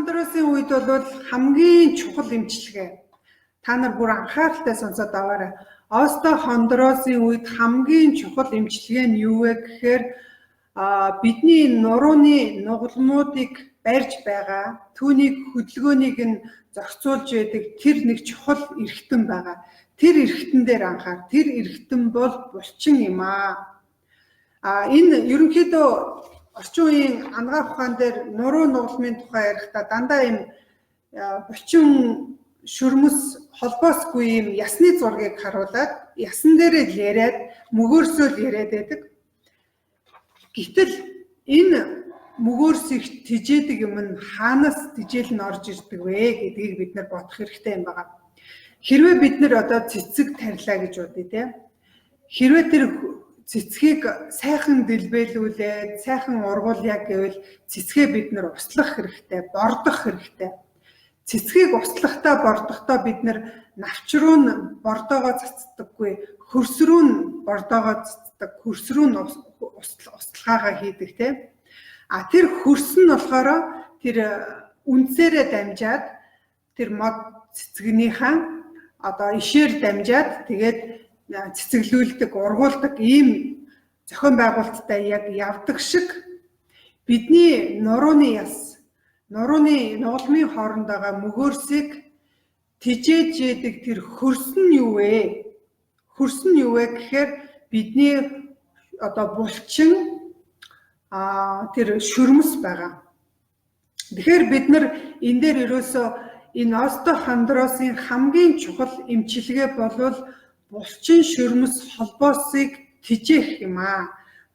Хондросын үед бол хамгийн чухал эмчилгээ. Та нар бүр анхааралтай сонсоод аваарай. Осто Хондросын үед хамгийн чухал эмчилгээ нь юу вэ гэхээр бидний нурууны нугалмуудыг барьж байгаа, түүнийг хөдөлгөөнийг нь зохицуулж байдаг тэр нэг чухал эрхтэн байгаа. Тэр эрхтэн дээр анхаар. Тэр эрхтэн бол булчин юм аа. Энэ ерөнхийдөө орчин үеийн анагаах ухаан дээр нуруу нугалмын тухай ярихдаа дандаа ийм булчин шүрмэс холбоосгүй ийм ясны зургийг харуулад, ясан дээрээ л яриад, мөгөөрсөөл яриад байдаг. Гэтэл энэ мөгөөрсийг тижээдэг юм нь хаанаас тижээл нь орж ирдэг вэ гэдгийг бид нар бодох хэрэгтэй юм байна. Хэрвээ бид нар одоо цэцэг тарилаа гэж бодъё те. Хэрвээ тэр цэцгийг сайхан дэлбэлүүлээд, сайхан ургуулъя гэвэл цэцгээ бид нар услах хэрэгтэй, бордох хэрэгтэй. Цэцгийг услахдаа бордохдоо бид нар навч руу нь бордоогоо цацдаггүй, хөрс рүү нь бордоогоо цацдаг, хөрс рүү нь услахаагаа хийдэг тийм. Тэр хөрс нь болохоор тэр үндсээрээ дамжаад тэр мод цэцгнийхаа одоо ишээр дамжаад тэгээд цэцэглүүлдэг, ургуулдаг ийм зохион байгуулалттай яг явдаг шиг бидний нурууны яс, нурууны нугалмын хооронд байгаа мөгөөрсийг тижээж яадаг тэр хөрс нь юу вэ? Хөрс нь юу вэ гэхээр бидний одоо булчин тэр шүрмэс байгаа. Тэгэхээр бид нар энэ дээр ерөөсөө энэ остеохондросын хамгийн чухал эмчилгээ болвол булчин шүрмэс холбоосыг тижээх юм аа.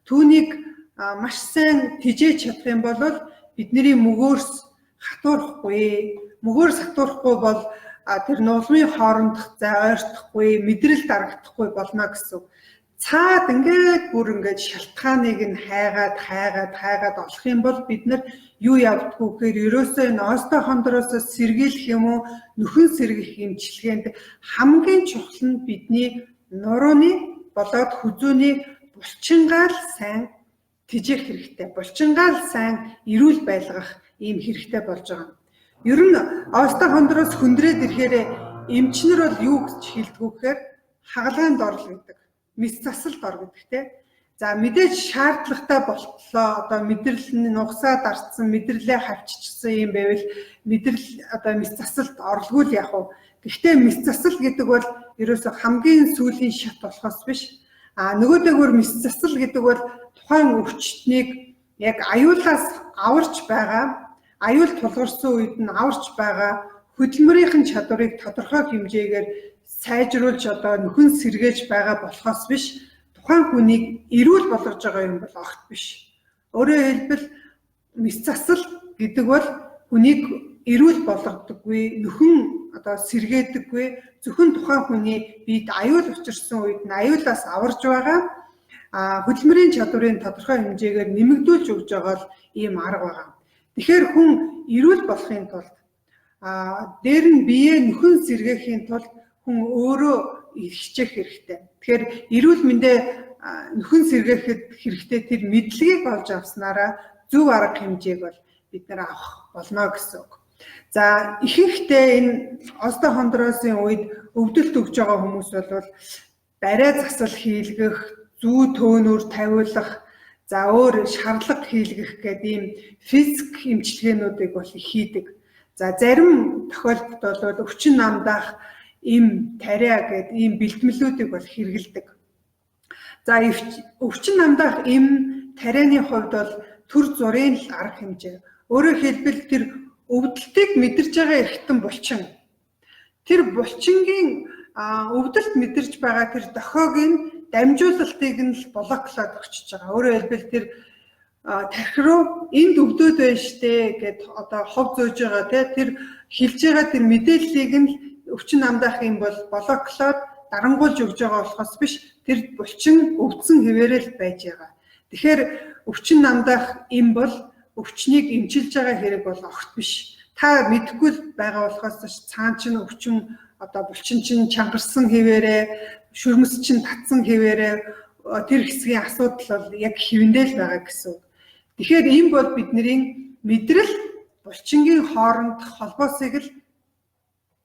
Түүнийг маш сайн тижээж чадах юм бол бидний мөгөөрс хатуурахгүй. Мөгөөрс хатуурахгүй бол тэр нугалмын хоорондох ойртохгүй, мэдрэл дарагдахгүй болно гэсэн. Цаад ингээд бүр ингээд шалтгааныг нь хайгаад олох юм бол бид нар юу явдггүй гэхээр ерөөсөө энэ остеохондроосоос сэргийлэх юм уу, нөхөн сэргийлэх эмчилгээнд хамгийн чухал нь бидний нурууны болоод хүзүүний булчингаал сайн тижээх хэрэгтэй. Булчингаал сайн эрүүл байлгах ийм хэрэгтэй болж байгаа. Ер нь остеохондроос хүндрээд ирэхээр эмчнэр бол юу гэж хэлдэг гэхээр хагалгаанд орл гэдэг. Мис засалд ор гэдэг те. За мэдээж шаардлагатай болтлоо одоо мэдрэл нь нугасаад арцсан, мэдрэлээ хавччихсан юм байвал мэдрэл одоо мис засалд орлгүй л яг уу. Гэхдээ мис засал гэдэг бол ерөөсө хамгийн сүүлийн шат болохоос биш. Нөгөөдөөгөр мис засал гэдэг бол тухайн өвчтнийг яг аюулаас аварч байгаа, аюул тулгарсан үед нь аварч байгаа хөдөлмөрийн чадварыг тодорхой хэмжээгээр сайжруулж одоо нөхөн сэргээж байгаа болохоос биш, тухайн хүнийг эрүүл болгож байгаа юм бол огт биш. Өөрөөр хэлбэл мис засал гэдэг бол хүнийг эрүүл болгодоггүй, нөхөн одоо сэргээдэггүй, зөвхөн тухайн хүний биед аюул учирсан үед нь аюулаас аварж байгаа хөдөлмөрийн чадварын тодорхой хэмжээгээр нэмэгдүүлж өгж байгаа л ийм арга байгаа. Тэгэхээр хүн эрүүл болохын тулд дээр нь биеэ нөхөн сэргээхийн тулд хүн өөрөө хичээх хэрэгтэй. Тэгэхээр эрүүл мэндэ нөхөн сэргээхэд хэрэгтэй тэр мэдлэгийг олж авснараа зөв арга хэмжээг бол бид нар авах болно гэсэн үг. За ихэнхдээ энэ остеохондросын үед өвдөлт өгж байгаа хүмүүс бол бариа засал хийлгэх, зүү төөнөөр тавиулах, за өөр шарлаг хийлгэх гэдэг ийм физик эмчилгээнүүдийг бол хийдэг. За зарим тохиолдолд бол өвчин намдаах им тариа гэдэг ийм бэлтгэлүүдийг бол хэрэгэлдэг. За өвчин намдаах им тарианы хувьд бол төр зургийн л арга хэмжээ. Өөрөөр хэлбэл тэр өвдөлтийг мэдэрч байгаа эрхтэн булчин. Тэр булчингийн өвдөлт мэдэрч байгаа тэр дохиогийн дамжуулалтыг нь л блоклоод өгчөж байгаа. Өөрөөр хэлбэл тэр тархи руу энд өвдөд байна штэ гэд одоо хов зөөж байгаа те тэр хилж байгаа тэр мэдээллийг нь өвчин намдаах юм бол блоклоод дарангуулж өгж байгаа болохоос биш, тэр булчин өвдсөн хэвээрээ л байж байгаа. Тэгэхээр өвчин намдаах юм бол өвчнийг эмчилж байгаа хэрэг бол огт биш. Та мэдэхгүй байгаа болохоос цаан чинь өвчин одоо булчин чинь чангарсан хэвээрээ, шүрмэс чинь татсан хэвээрээ тэр хэсгийн асуудал бол яг хэвэндээ л байгаа гэсэн үг. Тэгэхээр энэ бол бидний мэдрэл булчингийн хооронд холбоосыг л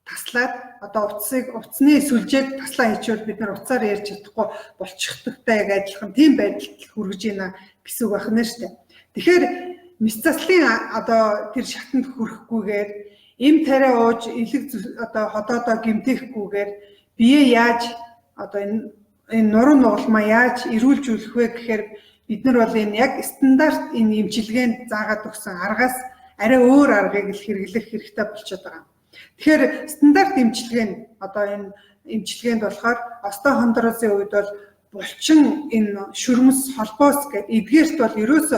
таслаад одоо утасны сүлжээг таслаа хийчихвэл бид нар утсаар ярьж чадахгүй болчихдогтой яг адилхан тийм байдалд хүргэж ийна гэсэн үг байна шүү дээ. Тэгэхээр мэс заслын одоо тэр шатанд хүрэхгүйгээр эм тариа ууж элэг одоо ходоодоо гэмтээхгүйгээр бие яаж одоо энэ нуруу нугалмаа яаж эрүүлжүүлэх вэ гэхээр бид нар бол энэ яг стандарт энэ эмчилгээнд заагаад өгсөн аргаас арай өөр аргыг л хэрэглэх хэрэгтэй болчиход байгаа. Тэгэхээр стандарт эмчилгээ нь одоо энэ эмчилгээнд болохоор остеохондроозын үед бол булчин энэ шүрмэс холбоос гэдэг эдгээрт бол ерөөсө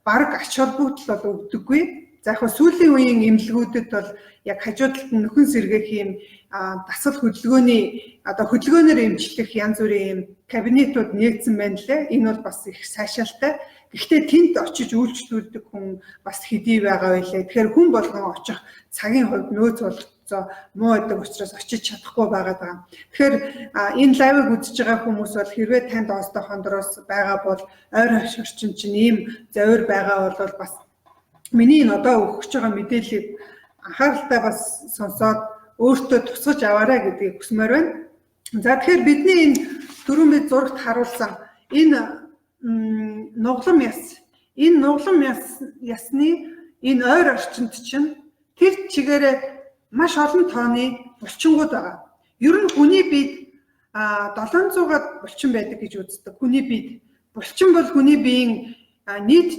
бараг ач холбогдол бол өгдөггүй. За яг сүүлийн үеийн эмнэлгүүдэд бол яг хажуу талд нь нөхөн сэргээх юм дасгал хөдөлгөөний одоо хөдөлгөөнөөр эмчлэх янз бүрийн юм кабинетууд нээгдсэн байна лээ. Энэ бол бас их сайшаалтай. Гэхдээ тэнд очиж үйлчлүүлдэг хүн бас хэдий байгаа байлээ. Тэгэхээр хүн болгон очих цагийн хувьд нөөц болцоо муу байдаг учраас очиж чадахгүй байгаад байгаа. Тэгэхээр энэ лайвыг үзэж байгаа хүмүүс бол хэрвээ танд остеохондроос байгаа бол ойр орчин чинь ийм завир байгаа бол бас миний энэ одоо өгч байгаа мэдээллийг анхааралтай бас сонсоод өөртөө тусгаж аваарай гэдгийг хүсмээр байна. За тэгэхээр бидний энэ дөрвөн мэд зурагт харуулсан энэ нуглам яс. Энэ нуглам ясны энэ ойр орчинд чинь тэр чигээрээ маш олон тооны булчингууд байгаа. Ер нь хүний бид 700-аад булчин байдаг гэж үздэг. Хүний бид булчин бол хүний биеийн нийт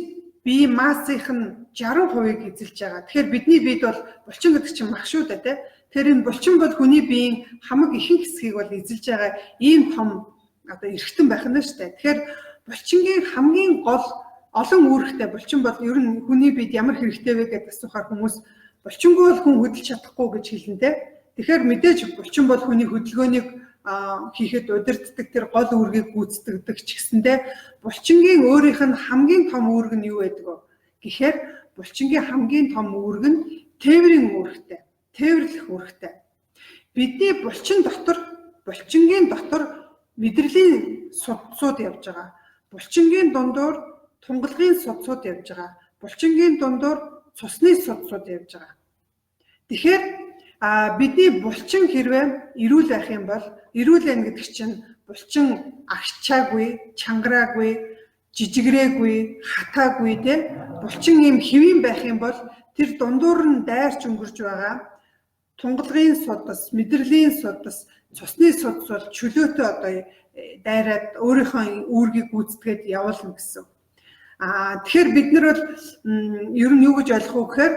биеийн массынх нь 60%-ийг эзэлж байгаа. Тэгэхээр бидний бид бол булчин гэдэг чинь мах шүү дээ, тэ. Тэгэхээр энэ булчин бол хүний биеийн хамаг ихэнх хэсгийг бол эзэлж байгаа ийм том одоо эрхтэн байх нь шүү дээ. Тэгэхээр булчингийн хамгийн гол олон үүрэгтэй булчин бол ер нь хүний бид ямар хэрэгтэй вэ гэдээ асуухаар хүмүүс булчингүй бол хүн хөдөлж чадахгүй гэж хэлнэ. Тэгэхээр мэдээж булчин бол хүний хөдөлгөөнийг хийхэд удирддаг тэр гол үүргийг гүйцэтгэдэг ч гэсэндээ булчингийн өөрийнх нь хамгийн том үүрэг нь юу байдаг вэ гэхээр булчингийн хамгийн том үүрэг нь тээврийн үүрэгтэй, тээвэрлэх үүрэгтэй. Бидний булчингийн дотор мэдрэлийн судсууд явж байгаа. Булчингийн дундуур тунгалгын судсууд явж байгаа. Булчингийн дундуур цусны судсууд явж байгаа. Тэгэхээр бидний булчин хэрвээ эрүүл байх юм бол эрүүл байх гэдэг чинь булчин агчаагүй, чангараагүй, жижигрээгүй, хатаагүй те булчин юм хэвийн байх юм бол тэр дундуур нь дайрч өнгөрж байгаа тунгалгын судас, мэдрэлийн судас, цусны судас бол чөлөөтэй одоо дайраад өөрийнхөө үүргийг гүйцэтгээд явуулна гэсэн. Тэгэхээр бид нар бол ер нь юу гэж ойлгох вэ гэхээр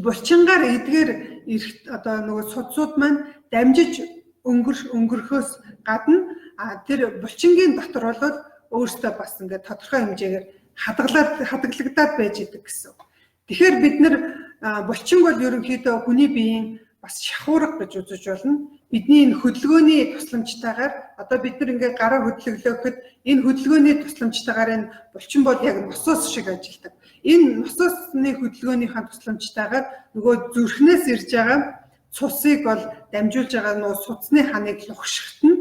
булчингаар эдгээр одоо нөгөө судсууд маань дамжиж өнгөрөхөөс гадна тэр булчингийн дотор бол өөртөө бас ингээд тодорхой хэмжээгээр хадгалагдаад байж идэг гэсэн. Тэгэхээр бид нар булчин бол ерөнхийдөө хүний биеийн бас шахуурга гэж үзэж болно. Бидний энэ хөдөлгөөний тусламжтайгаар одоо бид нар ингээд гараа хөдлөглөхөд энэ хөдөлгөөний тусламжтайгаар энэ булчин бол яг носоос шиг ажилладаг. Энэ носоосны хөдөлгөөнийхөө тусламжтайгаар нөгөө зүрхнээс ирж байгаа цусыг бол дамжуулж байгаа нөгөө судасны ханыг лухшихт нь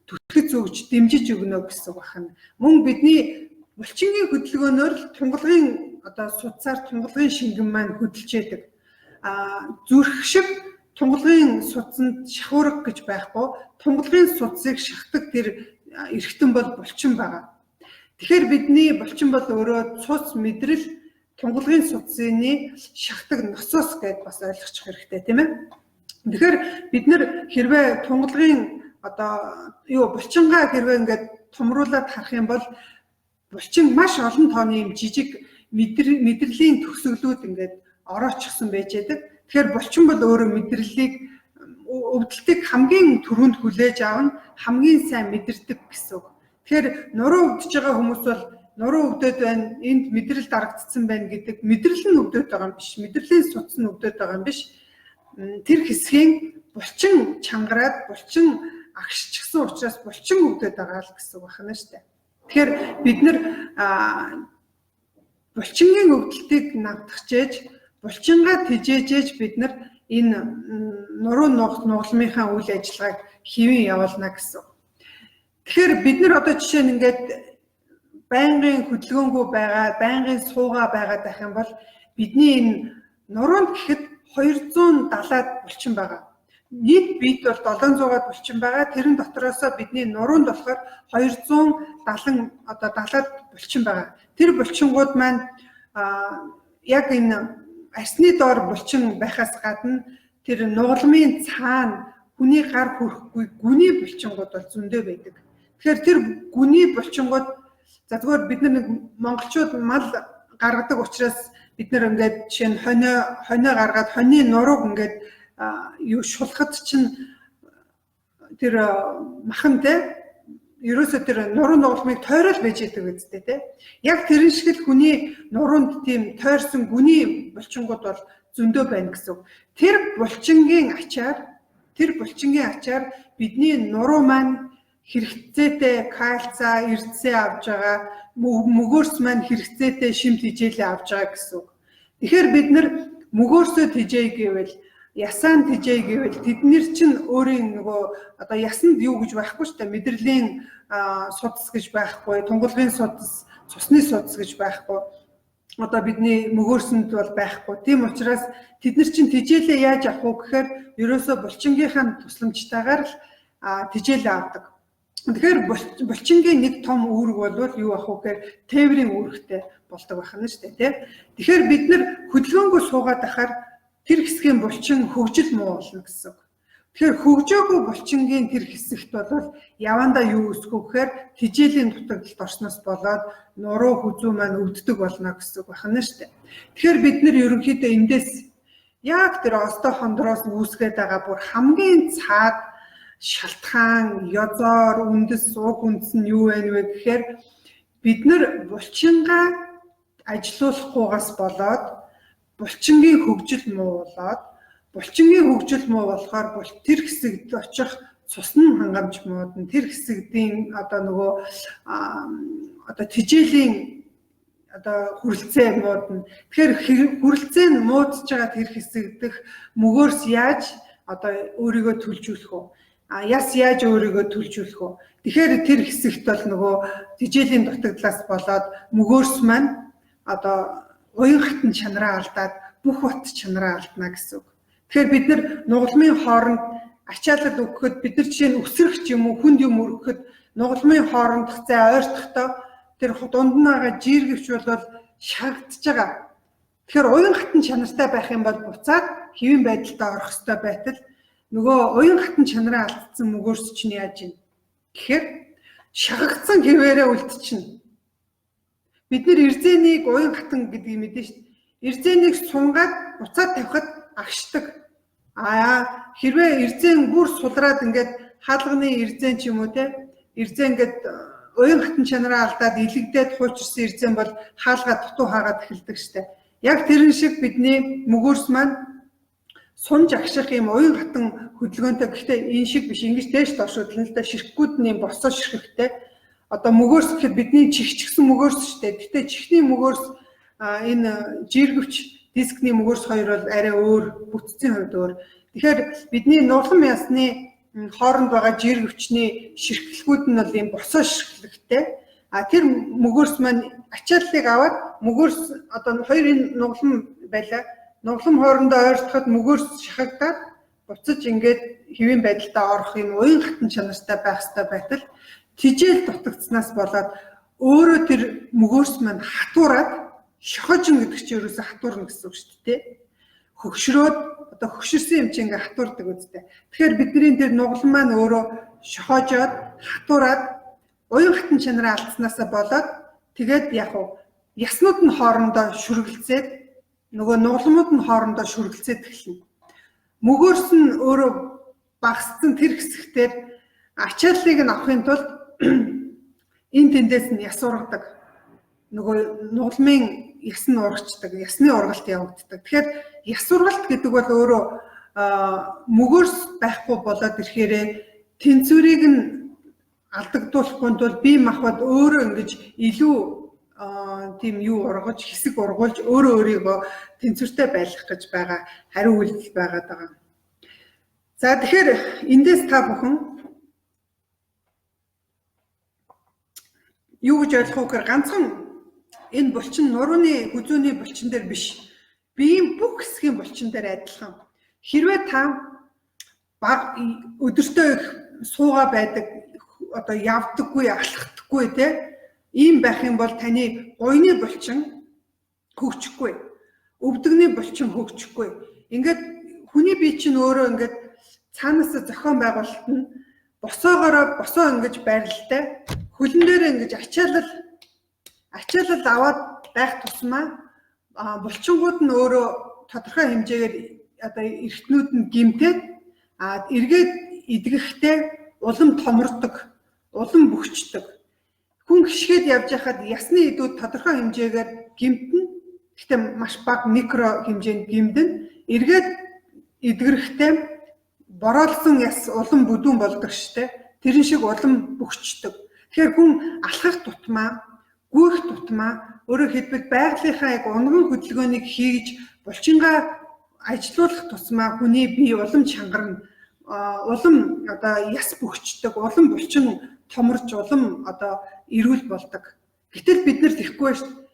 түтгэж өгч дэмжиж өгнө гэсэн үг байна. Мөн бидний булчингийн хөдөлгөөнөөр тунгалгын одоо судсаар тунгалгын шингэн маань хөдөлж яадаг. Зүрх шиг тунгалгын судсанд шахуурга гэж байхгүй, тунгалгын судсыг шахдаг тэр эрхтэн бол булчин байгаа. Тэгэхээр бидний булчин бол өөрөө цус мэдрэл тунгалгын судсны шахдаг носоос гэдээ бас ойлгочих хэрэгтэй тийм ээ. Тэгэхээр бид нар хэрвээ тунгалгын одоо булчингаа хэрвээ ингээд томруулаад харах юм бол булчин маш олон тооны юм жижиг мэдрэлийн төгсгөлүүд ингээд ороочихсон байж байдаг. Тэгэхээр булчин бол өөрөө мэдрэлийг өвдөлтийг хамгийн түрүүнд хүлээж авна, хамгийн сайн мэдэрдэг гэсэн үг. Тэгэхээр нуруу өвдөж байгаа хүмүүс бол нуруу өвдөд байна, энд мэдрэл дарагдсан байна гэдэг мэдрэл нь өвдөд байгаа юм биш, мэдрэлийн судас нь өвдөд байгаа юм биш. Тэр хэсгийн булчин чангараад, булчин агшчихсан учраас булчин өвдөд байгаа л гэсэн үг байна шүү дээ. Тэгэхээр бид нар булчингийн өвдөлтийг навдахжээж, булчингаа тэжээжээж бид нар энэ нуруу нугалмынхаа үйл ажиллагааг хэвэн явуулна гэсэн. Тэгэхээр бид нар одоо жишээ нь ингээд байнгын хөдөлгөөнгүй байгаа, байнгын суугаа байгаа байх юм бол бидний энэ нуруунд гэхэд 270-аад булчин байгаа. Нийт бит бол 700-аад булчин байгаа. Тэрэн дотроос бидний нуруунд болохоор 270-аад булчин байгаа. Тэр булчингууд маань яг энэ арсны доор булчин байхаас гадна тэр нугаламын цаана хүний гар хүрэхгүй гүний булчингууд бол зөндөө байдаг. Тэгэхээр тэр гүний булчингууд зүгээр бид нар монголчууд мал гаргадаг учраас бид нар ингээд жишээ нь хонио гаргаад хоньны нурууг ингээд юу шулахад чинь тэр махан те ерөөсөө тэр нуруу нугалмыг тойрол байж идэг үстэй те. Яг тэрэн шиг л хүний нуруунд тийм тойрсон гүний булчингууд бол зөндөө байна гэсэн. Тэр булчингийн ачаар бидний нуруу маань хэрэгцээтэй кальцаа, эрдэсээ авж байгаа, мөгөөрс маань хэрэгцээтэй шимт хижээлээ авж байгаа гэсэн. Тэгэхээр бид нар мөгөөрсөө тижээ гэвэл ясаан тижээ гэвэл тэднэр чинь өөрийн нөгөө одоо ясанд юу гэж байхгүй шүү дээ. Мэдрэлийн судас гэж байхгүй, тунгалгын судас, цусны судас гэж байхгүй. Одоо бидний мөгөөрсөнд бол байхгүй. Тийм учраас тэд нар чинь тижээлээ яаж авах вэ гэхээр ерөөсөө булчингийнхаа тусламжтайгаар л тижээлээ авдаг. Тэгэхээр булчингийн нэг том үүрэг бол юу ах вэ гэхээр тээврийн үүрэгтэй болдог байна шүү дээ тийм. Тэгэхээр бид нар хөдөлгөөнгөө суугаад ахаар тэр хэсгийн булчин хөгжил муу болно гэсэн. Тэгэхээр хөгжөөгүй булчингийн тэр хэсэгт бол явандаа юу өсгөх гэхээр тижээлийн дутагдалд орсноос болоод нуруу хүзүү маань өвддөг болно гэсэн байна шүү дээ. Тэгэхээр бид нар ерөнхийдөө эндээс яг тэр остой хондроос үүсгээд байгаа бүр хамгийн цаад шалтгаан, язоор, үндэс, уг үндэс нь юу вэ гэхээр бид нар булчингаа ажилуулахгүйгаас болоод булчингийн хөгжил муу болоод булчингийн хөгжил муу болохоор тэр хэсэгт очих цусны хангамж муудна. Тэр хэсэгдийн одоо нөгөө одоо тижээлийн одоо хүрэлцээ муудна. Тэгэхээр хүрэлцээ нь муудж байгаа тэр хэсэгдэх мөгөөрс яаж одоо өөрийгөө төлжүүлэх вэ? Яс яаж өөрийгөө төлжүүлэх вэ? Тэгэхээр тэр хэсэгт бол нөгөө тижээлийн дутагдлаас болоод мөгөөрс маань одоо уян хатан чанараа алдаад бүх бот чанараа алдна гэсэн үг. Тэгэхээр бид нар нугаламын хооронд ачаалал өгөхөд бид нар жишээ нь өсрөх юм уу хүнд юм өргөхөд нугаламын хоорондох зай ойртохдоо тэр дунд нь байгаа жиргэвч бол шагдж байгаа. Тэгэхээр уян хатан чанартай байх юм бол буцаад хэвэн байдалтай орох ёстой байтал нөгөө уян хатан чанараа алдсан мөгөөрс чинь яаж юм гэхээр шахагдсан хэвээрээ үлдчихнэ. Бид нар эрзэнийг уян хатан гэдгийг мэдэн шүү дээ. Эрзэнийг сунгаад буцаад тавихад агшдаг. Хэрвээ эрзэн бүр сулраад ингээд хаалганы эрзэн ч юм уу те эрзэн ингээд уян хатан чанараа алдаад илэгдээд хуучирсан эрзэн бол хаалгаа дутуу хаагаад эхэлдэг штэ. Яг тэрэн шиг бидний мөгөөрс маань сунж агших юм уян хатан хөдөлгөөнтэй гэхдээ энэ шиг биш ингэж дээш доош хөдлөн л да ширхгүүд нь босоо ширхэгтэй. Одоо мөгөөрс гэхэд бидний чихсэн мөгөөрс штэ. Гэтэ чихний мөгөөрс энэ жиргэвч дискний мөгөөрс хоёр бол арай өөр, бүтцийн хувьд өөр. Тэгэхээр бидний нугалам ясны хооронд байгаа жиргэвчний ширхлэгүүд нь бол ийм босоо ширхлэгтэй. Тэр мөгөөрс маань ачааллыг аваад мөгөөрс одоо хоёр энэ нугалам байлаа. Нугалам хоорондоо ойртоход мөгөөрс шахагдаад буцаж ингээд хэвийн байдалтай орох юм уян хатан чанартай байх ёстой байтал тижээл дутагдсанаас болоод өөрөө тэр мөгөөрс маань хатуураад шохожин гэдэг чинь ерөөсө хатуурна гэсэн үг шүү дээ. Хөгшрөөд одоо хөгшөрсөн юм чинь ингээ хатуурдаг үстэй. Тэгэхээр бидний тэр нугалам маань өөрөө шохожоод хатуураад уян хатан чанараа алдснаасаа болоод тэгээд яг яснууд нь хоорондоо шүргэлцээд нөгөө нугаламууд нь хоорондоо шүргэлцээд эхэлнэ. Мөгөөрс нь өөрөө багассан тэр хэсэгтэр ачааллыг нь авахын тулд энэ тэндээс нь яс ургадаг. Нөгөө нугаламын яс нь ургачдаг, ясны ургалт явагддаг. Тэгэхээр яс ургалт гэдэг бол өөрөө мөгөөрс байхгүй болоод ирэхээр тэнцвэрийг нь алдагдуулахгүй тул бие махбод өөрөө ингэж илүү тийм юу ургаж, хэсэг ургуулж өөрөө өөрийгөө тэнцвэртэй байлгах гэж байгаа хариу үйлдэл байгаад байгаа. За тэгэхээр эндээс та бүхэн юу гэж ойлгох вэ гэхээр ганцхан энэ булчин нурууны хүзүүний булчин дээр биш. биеийн бүх хэсгийн булчин дээр адилхан. Хэрвээ та өдөртөө их суугаа байдаг, одоо явдаггүй, алхдаггүй ийм байх юм бол таны гойны булчин хөгжихгүй, өвдөгний булчин хөгжихгүй. Ингээд хүний бие чинь өөрөө ингээд цаанаас зохион байгуулалт нь босоо ингэж байралтай, хөлн дээр ингэж ачаалал аваад байх тусмаа булчингууд нь өөрөө тодорхой хэмжээгээр одоо эргэтнүүд нь гимтээд эргээд идэгэхдээ улам томордог, улам бөхчдөг. Хүн гიშгээд явж байхад ясны идүүд тодорхой хэмжээгээр гимтэн, гэхдээ маш бага микро хэмжээнд гимдэн, эргээд эдгэрэхдээ бороолсон яс улам бүдүүн болдог штэ. Тэрэн шиг улам бөхчдөг. Тэгэхээр хүн алхах тутмаа, гүйх тутмаа өөрөө хэлбэл байгалийнхаа яг унган хөдөлгөөнийг хийж булчингаа ажилуулах тусмаа хүний бие улам чангарна, улам одоо яс бөхчдөг, улам булчин томорч, улам одоо эрүүл болдог. Гэтэл бид нар тэхгүй шүү дээ.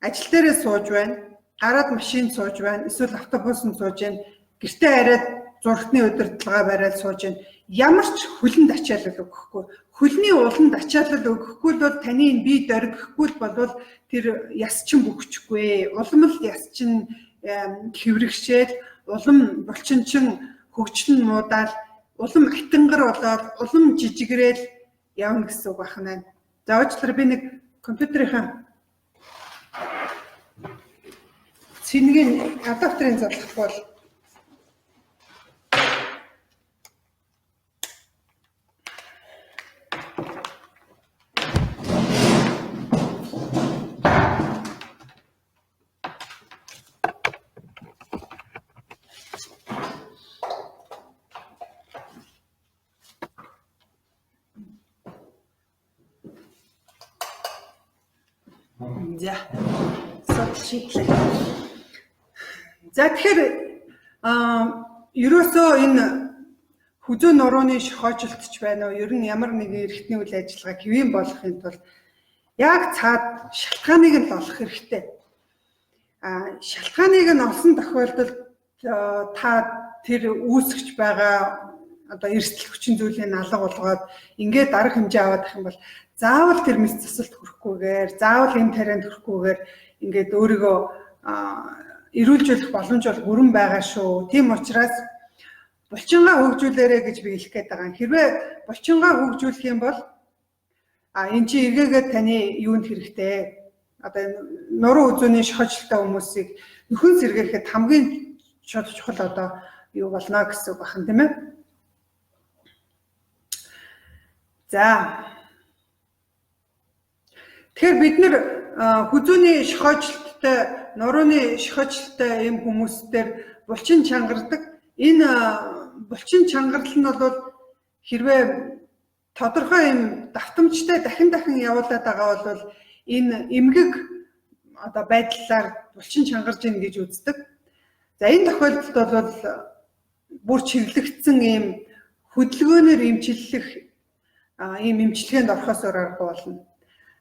Ажил дээрээ сууж байна, гараад машинд сууж байна, эсвэл автобусанд сууж байна, гэртээ арайд зургатны удирдлагаа бариад сууж байна. Ямар ч хөлөнд ачаалал өгөхгүй. Хөлний уланд ачаалал өгөхгүй бол таны бие дөргихгүй бол тэр яс чинь бөхчихгүй. Улам л яс чинь хэврэгшээл, улам булчин чинь хөгжлөн муудаал, улам атингар болоод, улам жижигрээл явна гэсэн үг байна. За уучлаарай, би нэг компьютерийнхаа цэнийг адаптерын залгах бол За тэгэхээр ерөөсөө энэ хүзүү нурууны шохоожлтч байна уу? Ер нь ямар нэгэн эрхтний үйл ажиллагаа хэвэн болохын тулд яг цаад шалтгааныг нь олох хэрэгтэй. Шалтгааныг нь олсон тохиолдолд та тэр үүсгэж байгаа одоо эрсдэл хүчин зүйлийн алга болгоод ингээд дарга хэмжээ аваад их юм бол заавал тэр мэс засалт хүрэхгүйгээр, заавал эм тарианд хүрэхгүйгээр ингээд өөрийгөө эрүүлжүүлэх боломж бол бүрэн байгаа шүү. Тийм учраас булчингаа хөгжүүлээрэй гэж би хэлэх гээд байгаа. Хэрвээ булчингаа хөгжүүлэх юм бол эн чинь эргээгээд таны юунд хэрэгтэй? Одоо нуруу үзүүний шохоожлтой хүмүүсийг нөхөн сэргээхэд хамгийн чухал одоо юу болно гэсэн үг байна, тийм ээ? За. Тэгэхээр бид нэр хүзүүний шохоожлттой, нурууны шохоожлттой ийм хүмүүстээр булчин чангардаг. Энэ булчин чангарал нь бол хэрвээ тодорхой юм давтамжтай дахин явуулаад байгаа бол энэ эмгэг одоо байдлаар булчин чангарж ийн гэж үздэг. За энэ тохиолдолд бол бүр чиглэгдсэн ийм хөдөлгөөнөөр эмчиллэх ийм эмчилгээнд орохоос аргагүй болно.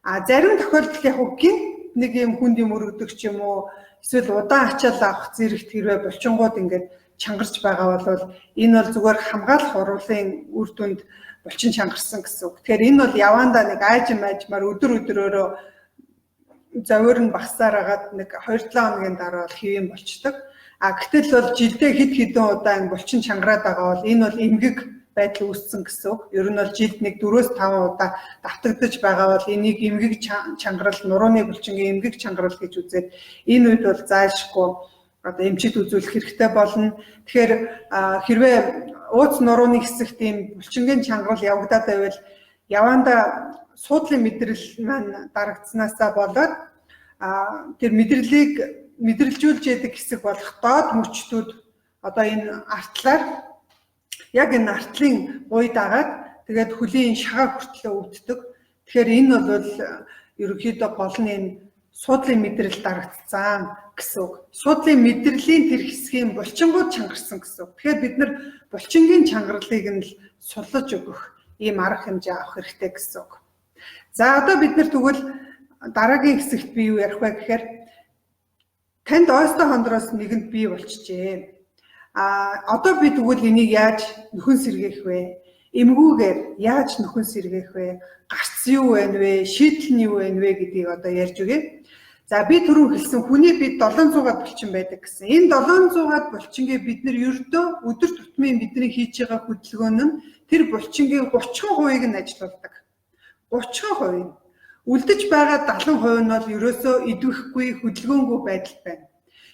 Зарим тохиолдолд яг гинт нэг юм хүнд юм өргөдөг ч юм уу, эсвэл удаан ачаал авах зэрэгт хэрвээ булчингууд ингээд чангарч байгаа бол энэ бол зүгээр хамгаалах урвалын үр дүнд булчин чангарсан гэсэн үг. Тэгэхээр энэ бол явандаа нэг аажмаар өдрөөрөө завөр нь багасаар агаад нэг 2-7 хоногийн дараа бол хэвэн болчдөг. Гэтэл бол жилдээ хэд хэдэн удаа энэ булчин чангараад байгаа бол энэ бол эмгэг байдал үүссэн гэсэн үг. Ер нь бол жилд нэг 4-5 удаа давтагдаж байгаа бол энийг эмгэг чангарал, нурууны булчингийн эмгэг чангарал гэж үзээд энэ үед бол заашгүй одоо эмчит үзүүлэх хэрэгтэй болно. Тэгэхээр хэрвээ ууц нурууны хэсэгт ийм булчингийн чангарал явагдаад байвал явандаа суудлын мэдрэл маань дарагдсанаасаа болоод тэр мэдрэлжүүлж яадаг хэсэг болох доод мөчтүүд одоо энэ артлаар яг энэ артлын гуй дагаад тэгээд хөлийн шагаа хүртлээ өвддөг. Тэгэхээр энэ бол ерөнхийдөө гол нь энэ суудлын мэдрэл дарагдсан гэсэн үг. Суудлын мэдрэлийн тэр хэсгийн булчингууд чангарсан гэсэн үг. Тэгэхээр бид нар булчингийн чангаралыг нь л суллаж өгөх ийм арга хэмжээ авах хэрэгтэй гэсэн үг. За одоо бид нар тэгвэл дараагийн хэсэгт би юу ярих вэ гэхээр танд ойстой хондроос нэгэнд бий болчихжээ. Одоо би тэгвэл энийг яаж нөхөн сэргээх вэ? Эмгүүгээр яаж нөхөн сэргээх вэ? Гарц юу байна вэ? Шийдэл нь юу байна вэ гэдгийг одоо ярьж өгье. За би түрүү хэлсэн хүний бид 700-аад булчин байдаг гэсэн. Энэ 700-аад булчингээ бид нэр ердөө өдөр тутмын бидний хийж байгаа хөдөлгөөн нь тэр булчингийн 30% нь ажилладаг. 30%. Үлдэж байгаа 70% нь бол ерөөсөө идэвхгүй хөдөлгөөнгүй байдал байна.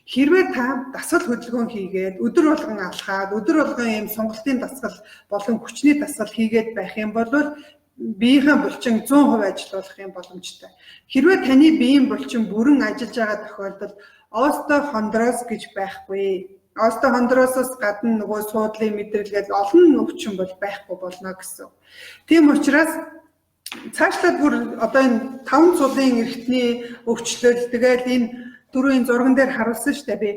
Хэрвээ та дасгал хөдөлгөөн хийгээд өдөр болгон алхаад өдөр болгон ийм сонголтын дасгал болон хүчний дасгал хийгээд байх юм бол биеийн булчин 100% ажиллах юм боломжтой. Хэрвээ таны биеийн булчин бүрэн ажиллаж байгаа тохиолдолд остеохондроз гэж байхгүй. Остеохондрозоос гадна нөгөө суудлын мэдрэлгээд олон өвчин бол байхгүй болно гэсэн. Тийм учраас цаашлаад бүр одоо энэ 5 цулын эрхтний өвчлөл тэгээд энэ дөрвийн зурган дээр харуулсан шүү дээ би.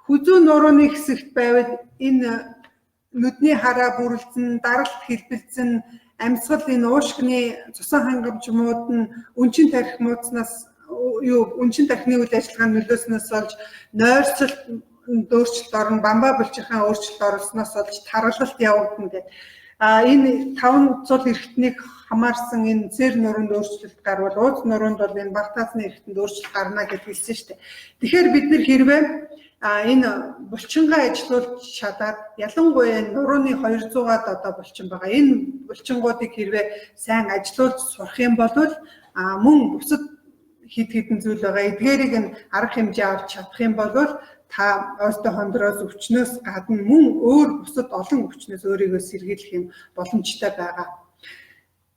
Хүзүү нурууны хэсэгт байвал энэ нүдний хараа бүрэлдсэн, даралт хэлбэлзэн, амьсгал энэ уушгины цусан хангамжмууд нь өнчин тарих мууцнаас өнчин тархины үйл ажиллагааны нөлөөснөөс болж нойрсолт өөрчлөлт орно, бамбаа булчирхайн өөрчлөлт орсноос болж таргалалт явагдана гэдэг. Энэ 5 цул эрхтнийг хамаарсан энэ зэр нуруунд өөрчлөлт гарвал ууз нуруунд бол энэ бага таасны эрхтэнд өөрчлөлт гарна гэж хэлсэн шүү дээ. Тэгэхээр бид нэр хэрвээ энэ булчингаа ажилуулж чадаад ялангуяа нурууны 200-аад одоо булчин байгаа. Энэ булчингуудыг хэрвээ сайн ажилуулж сурах юм бол мөн бусад хэд хэдэн зүйл байгаа. Эдгээрийг нь арга хэмжээ авч чадах юм бол та остеохондроз өвчнөөс гадна мөн өөр бусад олон өвчнөөс өөрийгөө сэргийлэх юм боломжтой байгаа.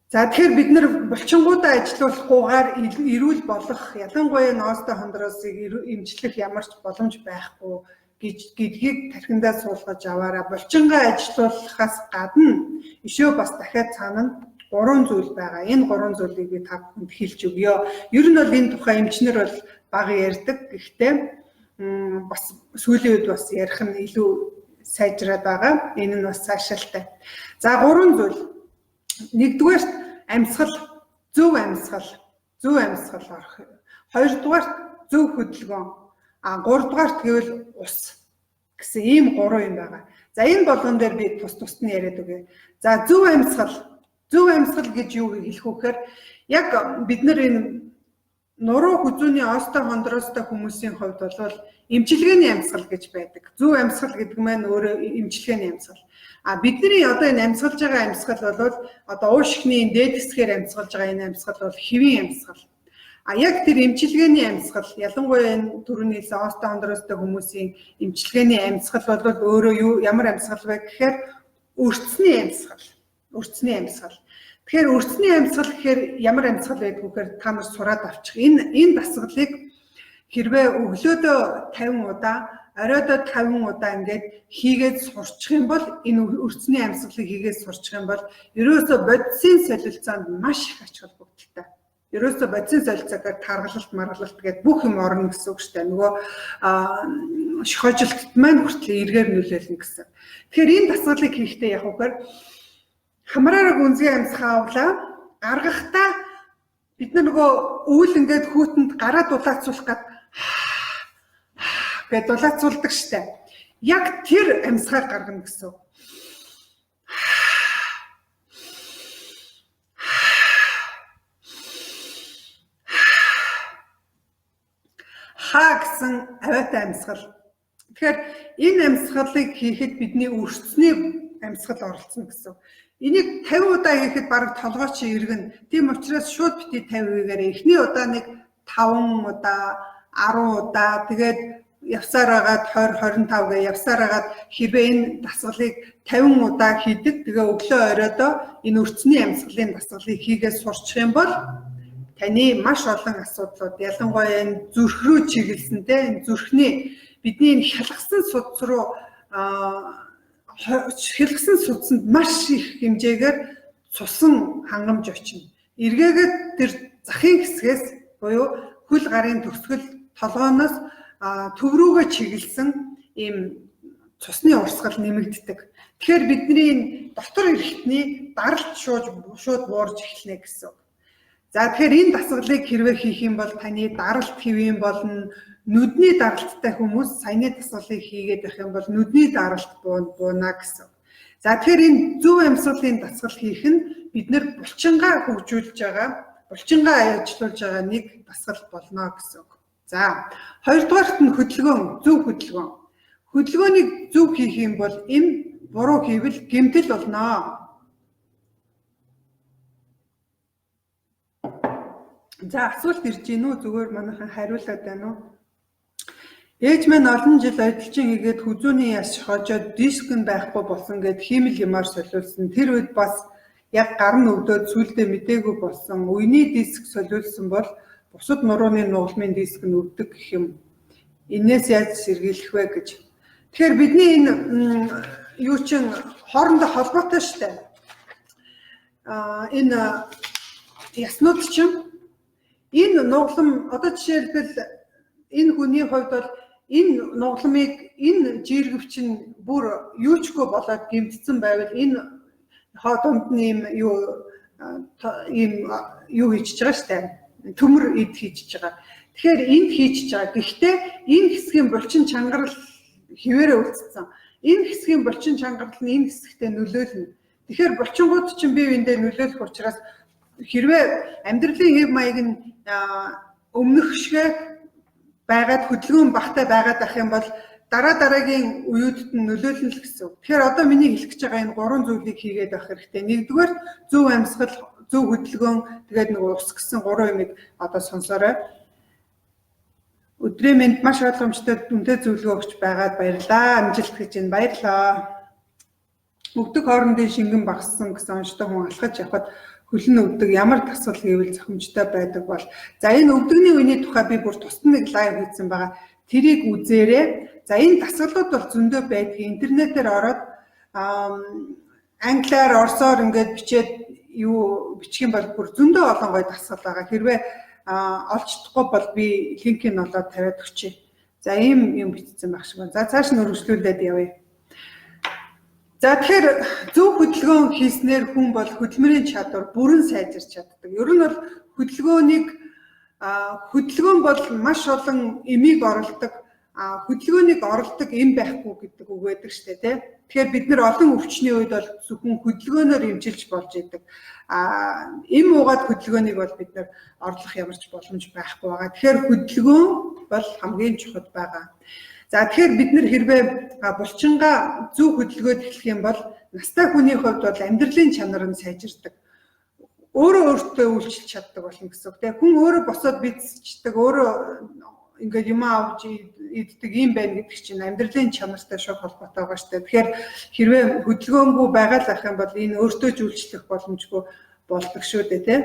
За тэгэхээр бид нар булчингуудаа ажилуулахгүйгээр эрүүл болох ялангуяа остеохондрозыг эмчлэх ямар ч боломж байхгүй гэдгийг тархиндаа суулгаж аваараа булчингаа ажилуулахаас гадна ишөө бас дахиад цаана 3 зүйл байгаа. Энэ 3 зүйлийг би та бүхэнд хэлж өгье. Ер нь бол энэ тухай эмчнэр бол бага ярьдаг. Гэхдээ бас сүүлийн үед бас ярих нь илүү сайжраад байгаа. Энэ нь бас цаашаалтай. За 3 зүйл. Нэгдүгээрт амьсгал, зөв амьсгал орох. Хоёрдугаарт зөв хөдөлгөөн. Гуравдугаарт гэвэл ус гэсэн ийм 3 юм байгаа. За энэ болгон дээр би тус нь яриад өгье. За зөв амьсгал гэж юу хэлэх вэ гэхээр яг бид нар энэ нуруу хүзүүний остеохондрозтой хүмүүсийн хувьд бол эмчилгээний амьсгал гэж байдаг. Зөв амьсгал гэдэг маань өөрөө эмчилгээний амьсгал. Бидний одоо энэ амьсгалж байгаа амьсгал бол одоо уушгины дээд хэсгээр амьсгалж байгаа энэ амьсгал бол хэвийн амьсгал. Яг тэр эмчилгээний амьсгал ялангуяа энэ түрүүний остеохондрозтой хүмүүсийн эмчилгээний амьсгал бол өөрөө ямар амьсгал вэ гэхээр өрцний амьсгал. Тэгэхээр өрцний амьсгал гэхээр ямар амьсгал байдаг вэ гэхээр та нар сураад авчих. Энэ дасгалыг хэрвээ өглөөдөө 50 удаа, оройдоо 50 удаа ингээд хийгээд сурчих юм бол энэ өрцний амьсгалыг хийгээд сурчих юм бол ерөөсөө бодисын солилцоонд маш их ач холбогдолтой. Ерөөсөө бодисын солилцоогаар таргалалт гэдэг бүх юм орно гэсэн үг шүү дээ. Нөгөө шохожилтд маань хүртэл эргээр нөлөөлнө гэсэн. Тэгэхээр энэ дасгалыг хийхдээ яг үгээр хамраараа гүнзгий амьсгаа авлаа. Гаргахдаа бид нөгөө өвөл ингээд хүүтэнд гараа дулаацуулах гэд дулаацуулдаг штэ. Яг тэр амьсгаар гаргана гэсэн. Гэсэн авиатай амьсгал. Тэгэхээр энэ амьсгалыг хийхэд бидний өрцний амьсгал оролцсон гэсэн. Энийг 50 удаа хийхэд бараг толгой чи иргэн. Тийм учраас шууд бити 50-гээр эхний удааныг 5 удаа, 10 удаа тэгээд явсаар агаад 20, 25 гээ явсаар агаад хэрвээ энэ дасгалыг 50 удаа хийдэг. Тэгээ өглөө оройдоо энэ өрцний амьсгалын дасгалыг хийгээд сурчих юм бол таны маш олон асуудлууд ялангуяа энэ зүрх рүү чиглэсэнтэй энэ зүрхний бидний хялгсан судас руу хялгсан судасанд маш их хэмжээгээр цусан хангамж очино. Эргээгээд тэр захын хэсгээс буюу хөл гарын төгсгөл толгооноос төв рүүгээ чиглэсэн ийм цусны урсгал нэмэгддэг. Тэгэхээр бидний дотор эрхтний даралт шууд буурж эхэлнэ гэсэн. За тэгэхээр энэ дасгалыг хэрвээ хийх юм бол таны даралт хэвэн болно. Нүдний даралттай хүмүүс саяны дасгалыг хийгээд байх юм бол нүдний даралт бууна гэсэн. За тэгэхээр энэ зөв амьсгалын дасгал хийх нь бид нэр булчингаа хөгжүүлж байгаа, булчингаа ажиллуулж байгаа нэг дасгал болно гэсэн. За хоёрдугаарт нь хөдөлгөөн, зөв хөдөлгөөн. Хөдөлгөөнийг зөв хийх юм бол эм буруу хийвэл гэмтэл болно. За асуулт ирж гин үү, зүгээр манайхан хариулаад байна уу? Ээж маань олон жил ажилчин хийгээд хүзүүний яс хожоод диск нь байхгүй болсон гэд хиймэл юмар солиулсан. Тэр үед бас яг гар нь өвдөөд сүлдээ мдээгүй болсон. Үений диск солиулсан бол бусад нурууны нугалмын диск нь өвдөг гэх юм. Энээс яаж сэргийлэх вэ гэж. Тэгэхээр бидний энэ юу чин хоорондоо холбоотой шүү дээ. Энэ яснууд чинь энэ нугалам одоо жишээлбэл энэ хүний хувьд бол энэ нугаламыг энэ жиргэвч нь бүр юучгүй болоод гэмтсэн байвал энэ дунд нь ийм юу хийж байгаа шүү дээ. Төмөр эд хийж байгаа. Тэгэхээр энд хийж байгаа. Гэхдээ энэ хэсгийн булчин чангарал хിവэрэ үлдсэн. Энэ хэсгийн булчин чангарал нь энэ хэсэгтээ нөлөөлнө. Тэгэхээр булчингууд чинь бие биендээ нөлөөлөх учраас хэрвээ амьдралын хэв маяг нь өмнөх шигэ байгаад хөдөлгөөн багтай байгаад ах юм бол дараагийн үеүүдэд нь нөлөөлнө л гэсэн. Тэгэхээр одоо миний хэлэх гэж байгаа энэ гурван зүйлийг хийгээд авах хэрэгтэй. Нэгдүгээр зөв амьсгал, зөв хөдөлгөөн, тэгээд нэг ус гэсэн гурван юмыг одоо сонсоорой. Өдрийн мэнд маш ойлгомжтой дүнтэй зөвлөгөө өгч байгаад баярлалаа. Амжилт гэж энэ баярлалаа. Өгдөг хоорондын шингэн багассан гэсэн онцтой хүн алхаж явхад хөлн өвдөг ямар тасгал хийвэл зохимжтой байдаг бол за энэ өвдөгний үений тухай би бүр тусад нэг лайв хийсэн байгаа. Тэрийг үзээрэй. За энэ дасгалууд бол зөндөө байдаг. Интернетээр ороод англиар, орсоор ингээд бичээд бичих юм бол бүр зөндөө олон гоё дасгал байгаа. Хэрвээ олж чадахгүй бол би линкийг нь олоод тавиад өгчээ. За ийм юм бичсэн байх шиг байна. За цааш нь өргөжлүүлээд явъя. За тэгэхээр зөв хөдөлгөөн хийснээр хүн бол хөдөлмөрийн чадвар бүрэн сайжирч чаддаг. Ер нь бол хөдөлгөөн бол маш олон эмийг оруулдаг. Хөдөлгөөнийг оруулдаг эм байхгүй гэдэг үг байдаг шүү дээ, тийм. Тэгэхээр бид нар олон өвчний үед бол зөвхөн хөдөлгөөнөөр эмчилж болж идэг. Эм уугаад хөдөлгөөнийг бол бид нар орлох ямарч боломж байхгүй байгаа. Тэгэхээр хөдөлгөөн бол хамгийн чухал байгаа. За тэгэхээр бид нар хэрвээ булчингаа зөв хөдөлгөөд эхлэх юм бол настай хүний хувьд бол амьдралын чанар нь сайжирдаг. Өөрөө өөртөө үйлчлж чаддаг болно гэсэн үг. Хүн өөрөө босоод бидсчдэг, өөрөө ингээд юм авч иддэг юм байна гэдэг чинь амьдралын чанартай шууд холбоотой байгаа шүү дээ. Тэгэхээр хэрвээ хөдөлгөөнгүй байгаа л ах юм бол энэ өөртөө ч үйлчлэх боломжгүй болдог шүү дээ, тийм.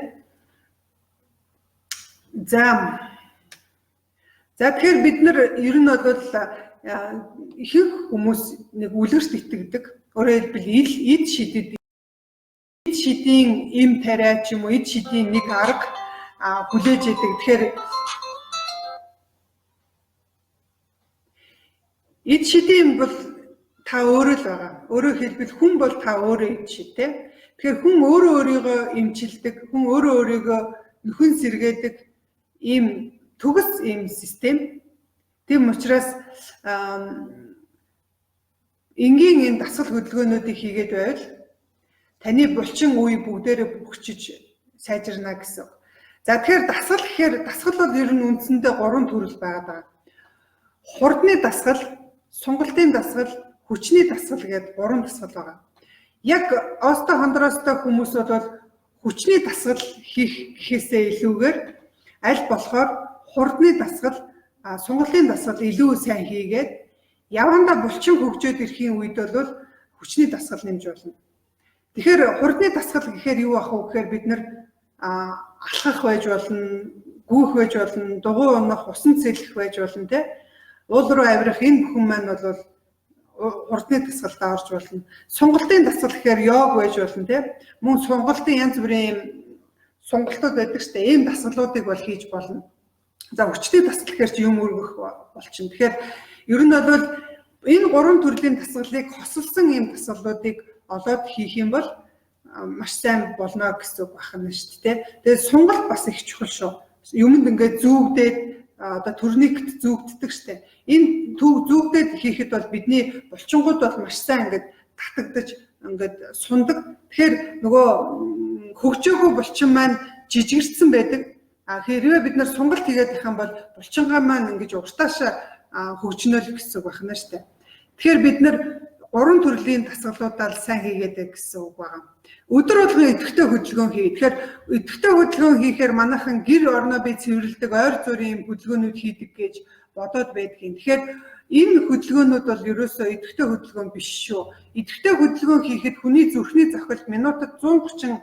За тэгэхээр бид нар ер нь бол ихэнх хүмүүс нэг үлгэрт итгэдэг. Өөрөөр хэлбэл эд шидийн эм тариа ч юм уу эд шидийн нэг арга хүлээж идэг. Тэгэхээр эд шидийн бол та өөрөө л байгаа. Өөрөөр хэлбэл хүн бол та өөрөө эд шид те. Тэгэхээр хүн өөрөө өөрийгөө эмчилдэг, хүн өөрөө өөрийгөө нөхөн сэргээдэг ийм төгс ийм систем. Тийм учраас энгийн энэ дасгал хөдөлгөөнүүдийг хийгээд байвал таны булчин үе бүгдээрээ бүгчиж сайжирна гэсэн. За тэгэхээр дасгал бол ер нь үндсэндээ 3 төрөл байгаа. Хурдны дасгал, сунгалтын дасгал, хүчний дасгал гэдэг 3 дасгал байгаа. Яг оостой хондроостой хүмүүс бол хүчний дасгал хийх гэхээсээ илүүгээр аль болохоор хурдны дасгал, сунгалтын дасгал илүү сайн хийгээд явандаа булчин хөгжөөд ирэхийн үед бол хүчний дасгал нэмж болно. Тэгэхээр хурдны дасгал гэхээр юу ах вэ гэхээр бид нар алхах байж болно, гүйх байж болно, дугуй унах, усан цэлэх байж болно те. Уул руу авирах энэ бүхэн маань бол хурдны дасгалдаа орж болно. Сунгалтын дасгал гэхээр йог байж болно те. Мөн сунгалтын янз бүрийн сунгалтууд байдаг шүү дээ. Ийм дасгалуудыг бол хийж болно. За хүчний дасгал гэхээр чи юм өргөх болчихно. Тэгэхээр ер нь бол энэ 3 төрлийн дасгалыг хосолсон ийм дасгалуудыг олоод хийх юм бол маш сайн болно гэсэн үг байна шүү дээ. Тэгээд сонголт бас их чухал шүү. Юмд ингээд зүүгдээд одоо турникт зүүгддэг штэ. Энэ зүүгдээд хийхэд бол бидний булчингууд бол маш сайн ингээд татагдаж ингээд сундаг. Тэгэхээр нөгөө хөгжөөгөө булчин маань жижигэрсэн байдаг. Хэрвээ бид нар сонголт хийгээд их юм бол булчингаа маань ингэж уртаашаа хөгжнөл гэсэн үг байна штэ. Тэгэхээр бид нар 3 төрлийн дасгалуудаа сайн хийгээд байх гэсэн үг байна. Өдөр болгон идэвхтэй хөдөлгөөн хий. Тэгэхээр идэвхтэй хөдөлгөөн хийхээр манайхан гэр орноо би цэвэрлдэг, ойр зүрийн хөдөлгөөнүүд хийдэг гэж бодоод байдгийн. Тэгэхээр энэ хөдөлгөөнүүд бол ерөөсөө идэвхтэй хөдөлгөөн биш шүү. Идэвхтэй хөдөлгөөн хийхэд хүний зүрхний цохилт минутад 130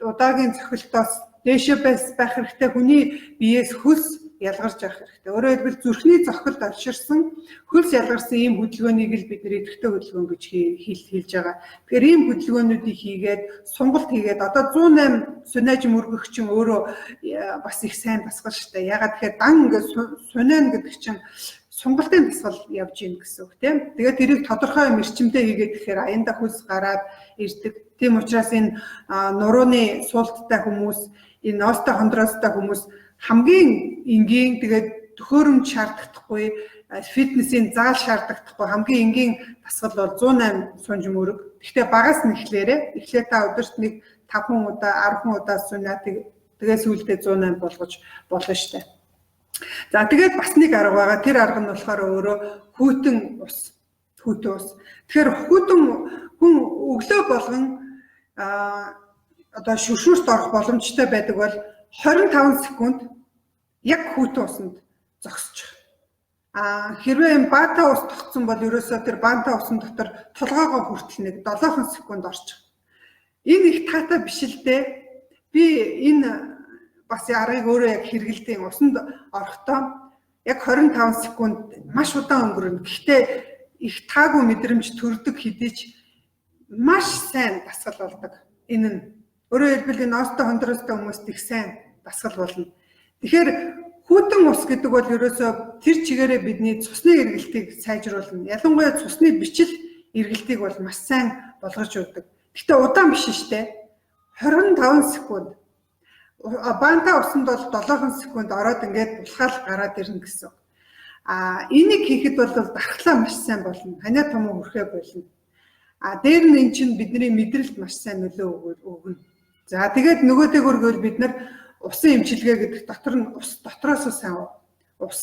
удаагийн цохилтоос дээшээ байх хэрэгтэй. Хүний биеэс хөлс ялгарч явах хэрэгтэй. Өөрөөр хэлбэл зүрхний цохилт орширсан, хөлс ялгарсан ийм хөдөлгөөнийг л бид нэр идэвхтэй хөдөлгөөн гэж хэлж байгаа. Тэгэхээр ийм хөдөлгөөнүүдийг хийгээд, сонголт хийгээд одоо 108 сунаажим өргөгчин өөрөө бас их сайн дасгал шүү дээ. Ягаад тэгэхээр дан ингээд сунаан гэдэг чинь сонголтын дасгал явж ийн гэсэн үг тийм. Тэгээд тэрийг тодорхой эрчимтэй хийгээд тэгэхээр аянда хөлс гараад ирдэг. Тийм учраас энэ нурууны суулттай хүмүүс, энэ ноостой хондроостой хүмүүс хамгийн энгийн тэгээд төхөөрөмж шаарддаггүй, фитнесийн заал шаарддаггүй хамгийн энгийн дасгал бол 108 сунжим өрөг. Гэхдээ багаас нь эхлээ та өдөрт нэг 5 удаа 10 удаа сунаа тэгээд сүүлдээ 108 болгож болно штэ. За тэгээд бас нэг арга байгаа. Тэр арга нь болохоор өөрөө хүйтэн ус. Тэгэхээр хүйтэн хүн өглөө болгон одоо шүршүүрт орох боломжтой байдаг бол 25 секунд яг хүйтэн усанд зогсчих. Хэрвээ энэ баата ус тогтсон бол ерөөсөө тэр баата усан дотор толгоогоо хүртэл нэг 7 секунд орчих. Энэ их таатай биш л дээ. Би энэ бас аргыг өөрөө яг хэрэгэлдэг. Усанд орохдоо яг 25 секунд маш удаан өнгөрнө. Гэхдээ их таагүй мэдрэмж төрдөг хэдий ч маш сайн дасгал болдог. Энэ нь өөрөөр хэлбэл энэ ноостой хондроостой хүмүүст их сайн дасгал болно. Тэгэхээр хүйтэн ус гэдэг бол ерөөсөө тэр чигээрээ бидний цусны эргэлтийг сайжруулна. Ялангуяа цусны бичил эргэлтийг бол маш сайн болгож өгдөг. Гэхдээ удаан биш шүү дээ. 25 секунд. Баанта усанд бол 7 секунд ороод ингээд булхаал гараад ирнэ гэсэн. Энийг хийхэд бол дархлаа маш сайн болно. Ханиа том хүрхээ болно. Дээр нь эн чинь бидний мэдрэлд маш сайн нөлөө өгнө. За тэгээд нөгөөтэйгөр гэвэл бид нар усын эмчилгээ гэдэг дотор нь ус дотроос сайн ус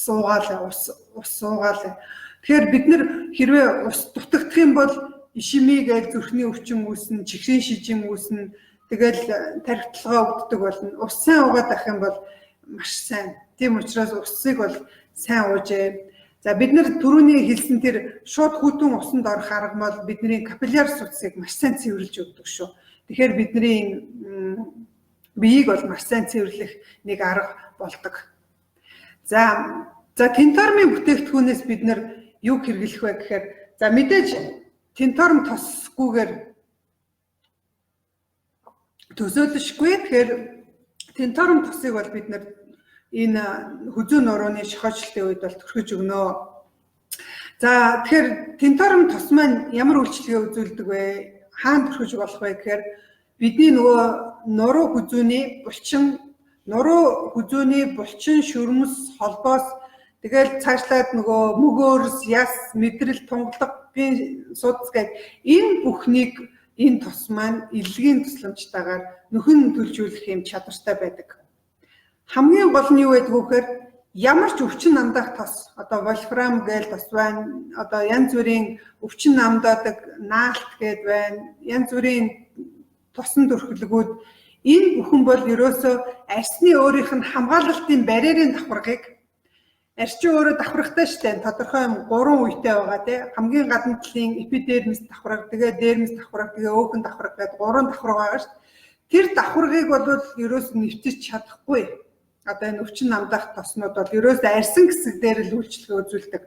суугаал. Тэгэхээр бид нар хэрвээ ус дутагдах юм бол ишими гэж зүрхний өвчин үүснэ, чихрийн шижин үүснэ, тэгэл тархитлагаа өгдөг болно. Ус сайн уугаад авах юм бол маш сайн. Тийм учраас усыг бол сайн уужээ. За бид нар түрүүний хэлсэн тэр шууд хүйтэн усанд орох арга бол бидний капилляр судасыг маш сайн цэвэрлж өгдөг шүү. Тэгэхээр бидний биеийг бол маш сайн цэвэрлэх нэг арга болдог. За тентормын бүтээгдэхүүнээс бид нар юу хэрэглэх вэ гэхээр за мэдээж тенторм тосгүйгээр төсөөлөшгүй. Тэгэхээр тенторм тосыг бол бид нар энэ хүзүү нурууны шохочлолтын үед бол төрхөж өгнө. За тэгэхээр тенторм тос маань ямар үйлчлэгээ үзүүлдэг вэ? Хаана төрхөж болох вэ гэхээр бидний нөгөө нуруу хүзүүний булчин шүрмэс холбоос тэгэл цаашлаад нөгөө мөгөөрс яс мэдрэл тунгалагын судас гэдэг энэ бүхнийг энэ тос маань илгийн тусламжтайгаар нөхөн төлжүүлэх юм чадвартай байдаг. Хамгийн гол нь юу байдаг вэ гэхээр ямар ч өвчин намдаах тос одоо вольфрам гээл тос байна. Одоо янз бүрийн өвчин намдаадаг наалт гээд байна. Янз бүрийн тосон төрхлөгүүд энэ бүхэн бол ерөөсөө арсны өөрийнх нь хамгаалалтын барьерийн давхаргыг арчин өөрөө давхаргатай штэ тодорхой юм 3 үетэй байгаа тий. Хамгийн гадна талын эпидермис давхарга, тэгээ дермис давхарга, тэгээ өөхөн давхарга гэдэг 3 давхарга байгаа штэ. Тэр давхаргыг бол ерөөсөө нэвтэж чадахгүй. Одоо энэ өвчин намдаах тоснууд бол ерөөсөө арьсан хэсэг дээр л үйлчлэгээ үзүүлдэг.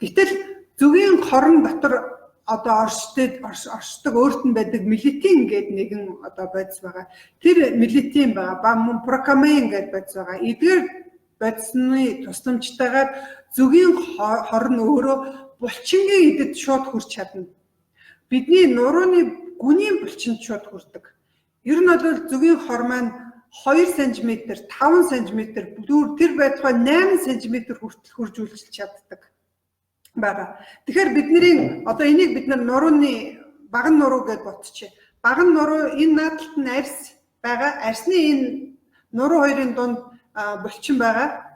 Гэтэл зүгийн хорон дотор одоо оршдог өөрт нь байдаг мелатин гэдэг нэгэн одоо бодис байгаа. Тэр мелатин байгаа, ба мөн прокамин гэдэг бодис байгаа. Эдгээр бодисны тусламжтайгаар зүгийн хорн өөрөө булчингийн идэд шууд хүрч чадна. бидний нурууны гүнийн булчинд шууд хүрдэг. Ер нь бол зүгийн хор маань 2 см, 5 см, тэр байтугай 8 см хүртэл хурж үйлчилж чаддаг байгаа. Тэгэхээр бидний одоо энийг бид нар нурууны баган нуруу гэж бодчих. Баган нуруу энэ наадталд нь арьс байгаа. Арьсны энэ нуруу хоёрын дунд булчин байгаа.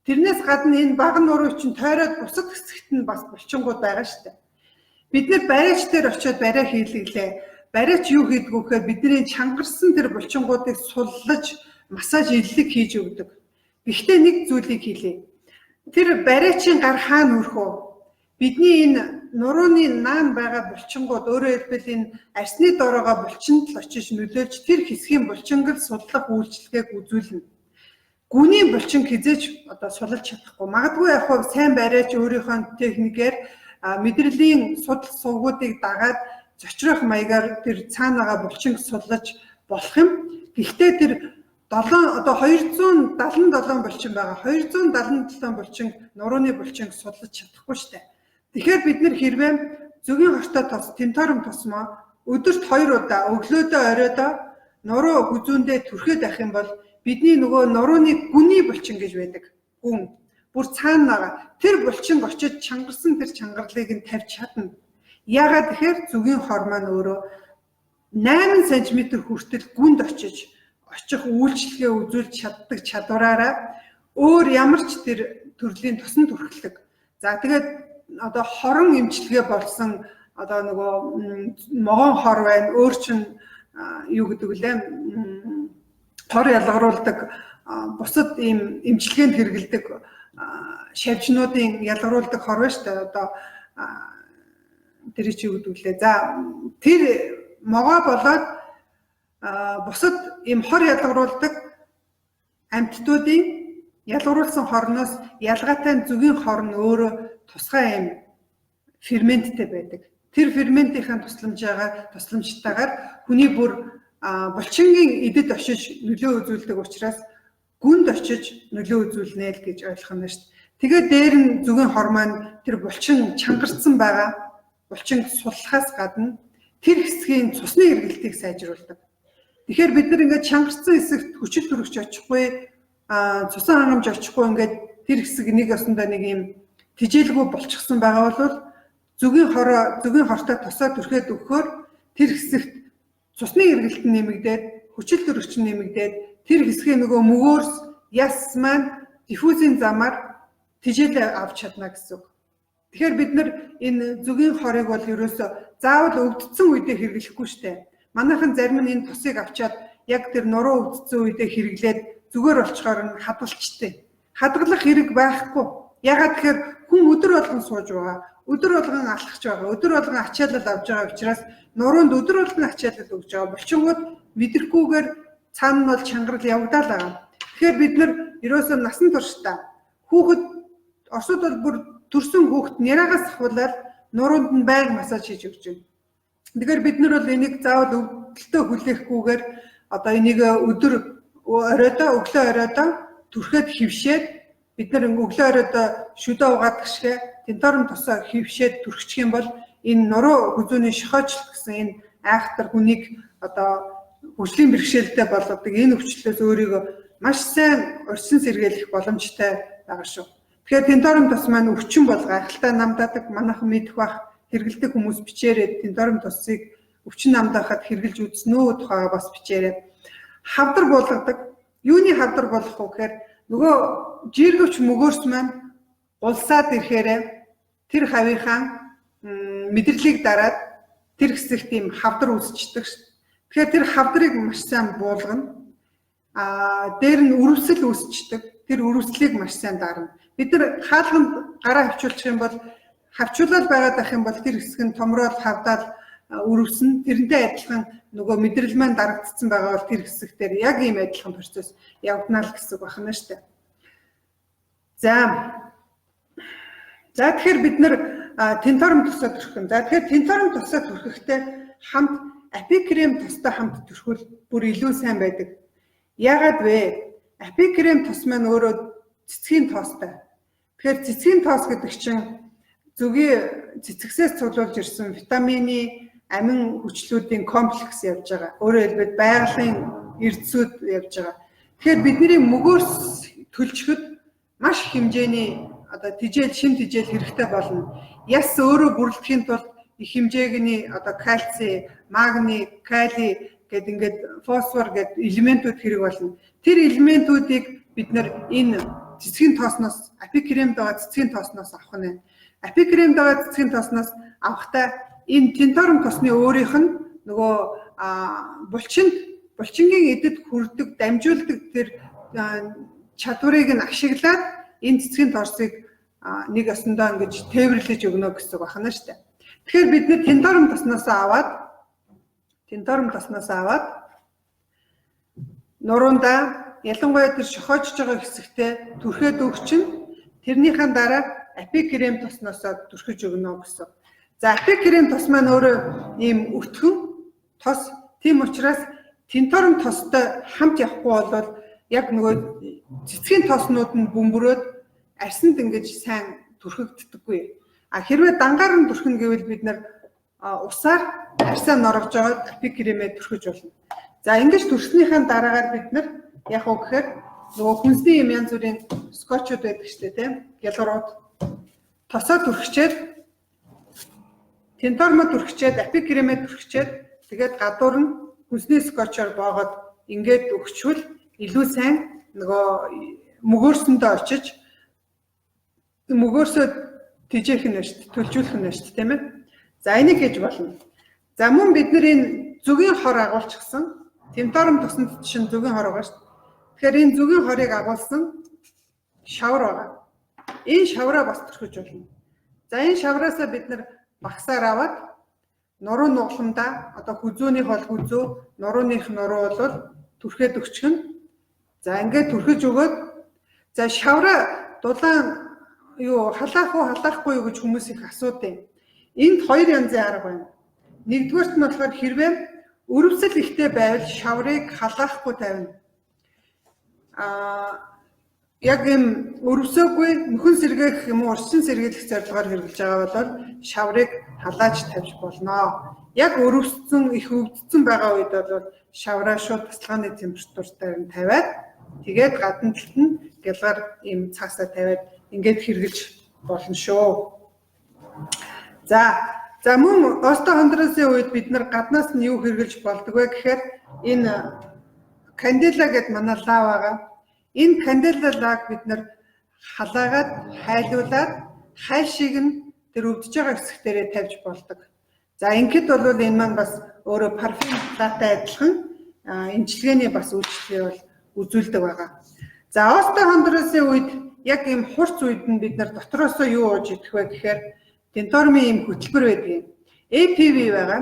Тэрнээс гадна энэ баган нуруу чинь тойроод бусад хэсэгт нь бас булчингууд байгаа шүү дээ. Бид нэр барайч дээр очиод барай хийлгэлээ. Барайч юу хийдэг вэ гэхээр бидний чангарсан тэр булчингуудыг суллаж, массаж илэг хийж өгдөг. Гэхдээ нэг зүйлийг хийлээ. Тэр барайчийн гар хаана хүрэх вэ? Бидний энэ нурууны наан байгаа булчингууд өөрөөр хэлбэл энэ арсны доороогоо булчинд л очиж нөлөөлж тэр хэсгийн булчингэл судлах үйлчлэгийг үзүүлнэ. Гүний булчин хизээж одоо сулж чадахгүй. Магадгүй яг хөө сайн барайч өөрийнхөө техникээр мэдрэлийн судал сувгуудыг дагаад зочрох маягаар тэр цаанаага булчин сулж болох юм. Гэхдээ тэр 277 булчин байгаа. 277 булчин нурууны булчин сулж чадахгүй шүү дээ. Тэгэхээр бид нэр хэрвээ зүгийн хортой тос, тенторум тосмоо өдөрт 2 удаа өглөөдөө оройдоо нуруу гүзүүндээ түрхээд авах юм бол бидний нөгөө нурууны гүний булчин гэж байдаг. Гүн бүр цаанаага тэр булчин очиж чангарсан тэр чангарлыг нь тавьж чадна. Яагаад тэгэхээр зүгийн хор маань өөрөө 8 см хүртэл гүнд очих үйлчлэгээ үзүүлж чаддаг чадвараараа өөр ямар ч тэр төрлийн тосон түрхлэг. За тэгээд одоо хорон эмчилгээ болсон одоо нөгөө могон хор байна. Өөр чинь юу гэдэг вүлээ хор ялгаруулдаг бусад ийм эмчилгээнд хэрэгэлдэг шавжнуудын ялгаруулдаг хор байна шүү дээ. Одоо тэр чи юу гэдэг вүлээ. За тэр могоо болоод бусад ийм хор ялгаруулдаг амьтдуудын ялгаруулсан хорноос ялгаатай зүгийн хор нь өөрөө тусгай юм ферменттэй байдаг. Тэр ферментийн тусламжтайгаар хүний бүр булчингийн эдэд очиж нөлөө үзүүлдэг учраас гүнд очиж нөлөө үзүүлнэ л гэж ойлгох нь шүү дээ. Тэгээд дээр нь зүгийн хор маань тэр булчин чангарсан байгаа булчин суллахаас гадна тэр хэсгийн цусны эргэлтийг сайжруулдаг. Тэгэхээр бид нар ингээд чангарсан хэсэгт хүчил төрөгч очихгүй, цусан хангамж очихгүй ингээд тэр хэсэг нэг осондоо нэг юм тижээлгүй болчихсон байгаа бол зүгийн хортой тосоо түрхээд өгөхөөр тэр хэсэгт цусны эргэлт нь нэмэгдээд, хүчил төрөгч нь нэмэгдээд тэр хэсгийн нөгөө мөгөөрс яс маань диффузийн замаар тижээлээ авч чадна гэсэн үг. Тэгэхээр бид нар энэ зүгийн хорыг бол ерөөсөө заавал өвдсөн үедээ хэрэглэхгүй шүү дээ. Манайхан зарим нь энэ тосыг авчаад яг тэр нуруу өвдсөн үедээ хэрэглээд зүгээр болчоор нь хадгалчтэй. Хадгалах хэрэг байхгүй. Ягаад тэгэхээр хүн өдөр болгон сууж байгаа, өдөр болгон алхаж байгаа, өдөр болгон ачаалал авж байгаа учраас нуруунд өдөр болгон ачаалал өгж байгаа. Булчингууд мэдрэхгүйгээр цаана нь бол чангарал явагдаад байгаа. Тэгэхээр бид нар ерөөсөө насан туршдаа хүүхэд Оросууд бол бүр төрсөн хүүхэд няраагаас ахуулаад нуруунд нь байнга массаж хийж өгч байна. Тэгэхээр бид нар бол энийг заавал өвдөлтөө хүлээхгүйгээр одоо энийг өглөө оройдоо түрхээд хөвшээд бид нар өглөө оройдоо шүдэ угаад гიშгэ тенторум тосоо хөвшээд түрхчих юм бол энэ нуруу гүзүүний шохоочлт гэсэн энэ айхтар хүнийг одоо хүчлийн бэрхшээлтэй болгодог энэ өвчлөлөөс өөрийгөө маш сайн урьдчилан сэргийлэх боломжтой байгаа шүү. Тэгэхээр тенторум тос маань өвчин бол гайхалтай намдаадаг. Манайхан мэдэх бах хэрэгэлдэг хүмүүс бичээрээ тенторум тосыг өвчин намдаахад хэрэгжилж үзсэн үү тухайга бас бичээрээ. Хавдар болгодог. Юуны хавдар болох вэ гэхээр нөгөө жиргэвч мөгөөрс маань улсаад ирэхээр тэр хавийнхаа мэдрэлийг дараад тэр хэсэгт ийм хавдар үүсчихдэг. Тэгэхээр тэр хавдрыг маш сайн буулгана. Дээр нь үрвсэл үүсчихдэг. Тэр үрвслийг маш сайн дарна. Бид нар хаалганд гараа хавчуулчих юм бол хавчуулаад байгаад ах юм бол тэр хэсэг нь томроод хавдаад үрвсэн. Тэрнтэй адилхан нөгөө мэдрэл маань дарагдсан байгаа бол тэр хэсэгтэр яг ийм адилхан процесс явагдана л гэсэн үг байна шүү дээ. За тэгэхээр бид нар тенторум тосоо түрхэх юм. За тэгэхээр тенторум тосоо түрхэхдээ хамт апикрем тостой хамт түрхвэл бүр илүү сайн байдаг. Яагаад вэ? Апикрем тос маань өөрөө цэцгийн тоостой. Тэгэхээр цэцгийн тоос гэдэг чинь зүгийн цэцгсээс цуглуулж ирсэн витамины амин хүчлүүдийн комплекс явж байгаа. Өөрөөр хэлбэл байгалийн эрдэсүүд явж байгаа. Тэгэхээр бидний мөгөөрс төлчөхөд маш хэмжээний одоо шин тижэл хэрэгтэй болно. Яс өөрөө бүрэлдэхийн тулд их хэмжээний одоо кальци, магний, кали гэд ингээд фосфор гэд элементүүд хэрэг болно. Тэр элементүүдийг бид нар энэ цэцгийн тоосноос апикремд байгаа цэцгийн тоосноос авах нь. Апикремд байгаа цэцгийн тоосноос авахдаа энэ тенторум тосны өөрийнх нь нөгөө булчингийн эдэд хүрдэг, дамжуулдаг тэр чадварыг нь ашиглаад энэ цэцгийн тоосыг нэг осондоо ингэж тээвэрлэж өгнө гэсэн үг байна шүү дээ. Тэгэхээр бид нэр тенторум тосноос аваад нуруундаа ялангуяа тэр шохоожж байгаа хэсэгтээ түрхээд өгчин тэрнийхэн дараа апикрем тосноос түрхэж өгнө гэсэн. За апикрем тос маань өөрөө ийм өтгөн тос. Тийм учраас тенторум тостой хамт явахгүй бол яг нөгөө цэцгийн тоснууд нь бөмбөрөөд арсанд ингэж сайн түрхэгддэггүй. Хэрвээ дангаар нь түрхнэ гэвэл бид нар усаар арсаа норгож аваад апикремээ түрхэж болно. За ингэж түрснийхэн дараагаар бид нар яг уу гэхээр нөгөө хүнсний юм янз бүрийн скотчуд байдаг шүү дээ, тийм гялгарууд тосоо түрхчээд тентормо түрхчээд апикремээ түрхчээд тэгээд гадуур нь хүнсний скотчоор боогод ингээд өгчвөл илүү сайн нөгөө мөгөөрсөндөө очиж мөгөөрсөө тижээх нь шүү дээ, төлжүүлэх нь шүү дээ, тийм ээ. За энийг хийж болно. За мөн бид нар энэ зүгийн хор агуулчихсан. Тенторум тосонд чинь зүгийн хор байгаа шүү дээ. Тэгэхээр энэ зүгийн хорыг агуулсан шавар байгаа. Энэ шавраа бас түрхэж болно. За энэ шавраасаа бид нар багсаар аваад нуруу нугламдаа одоо хүзүүнийх бол хүзүү, нурууных нуруу бол түрхээд өгчихнө. За ингээд түрхэж өгөөд за шавраа дулаан халаах уу халаахгүй юу гэж хүмүүс их асуудیں۔ Энд хоёр янзын арга байна. Нэгдүгээрт нь болохоор хэрвээ өрөвсөл ихтэй байвал шаврыг халаахгүй тавина. Яг юм өрөвсөөгүй нөхөн сэргээх юм уу урчин сэргийлэх зорилгоор хэрэглэж байгаа бол шаврыг халааж тавьж болно. Яг өрөвссөн их өвдсөн байгаа үед бол шавраа шууд тасалгааны температуртаар нь тавиад тэгээд гадна талд нь гялгар юм цаасаа тавиад ингээд хэрэглэж болно шүү. За мөн остеохондросын үед бид нар гаднаас нь юу хэрэглэж болдог вэ гэхээр энэ кандила гэдэг манай лав байгаа. Энэ кандила лаг бид нар халаагаад хайлуулад хайшиг нь тэр өвдөж байгаа хэсэг дээрээ тавьж болдог. За ингээд бол энэ маань бас өөрөө парфюм латай адилхан эмчилгээний бас үйлчлэгээ бол үзүүлдэг байгаа. За остеохондросын үед яг ийм хурц үед нь бид нар дотроосоо юу ууж идэх вэ гэхээр тентормын ийм хөтөлбөр байдаг. APV байгаа.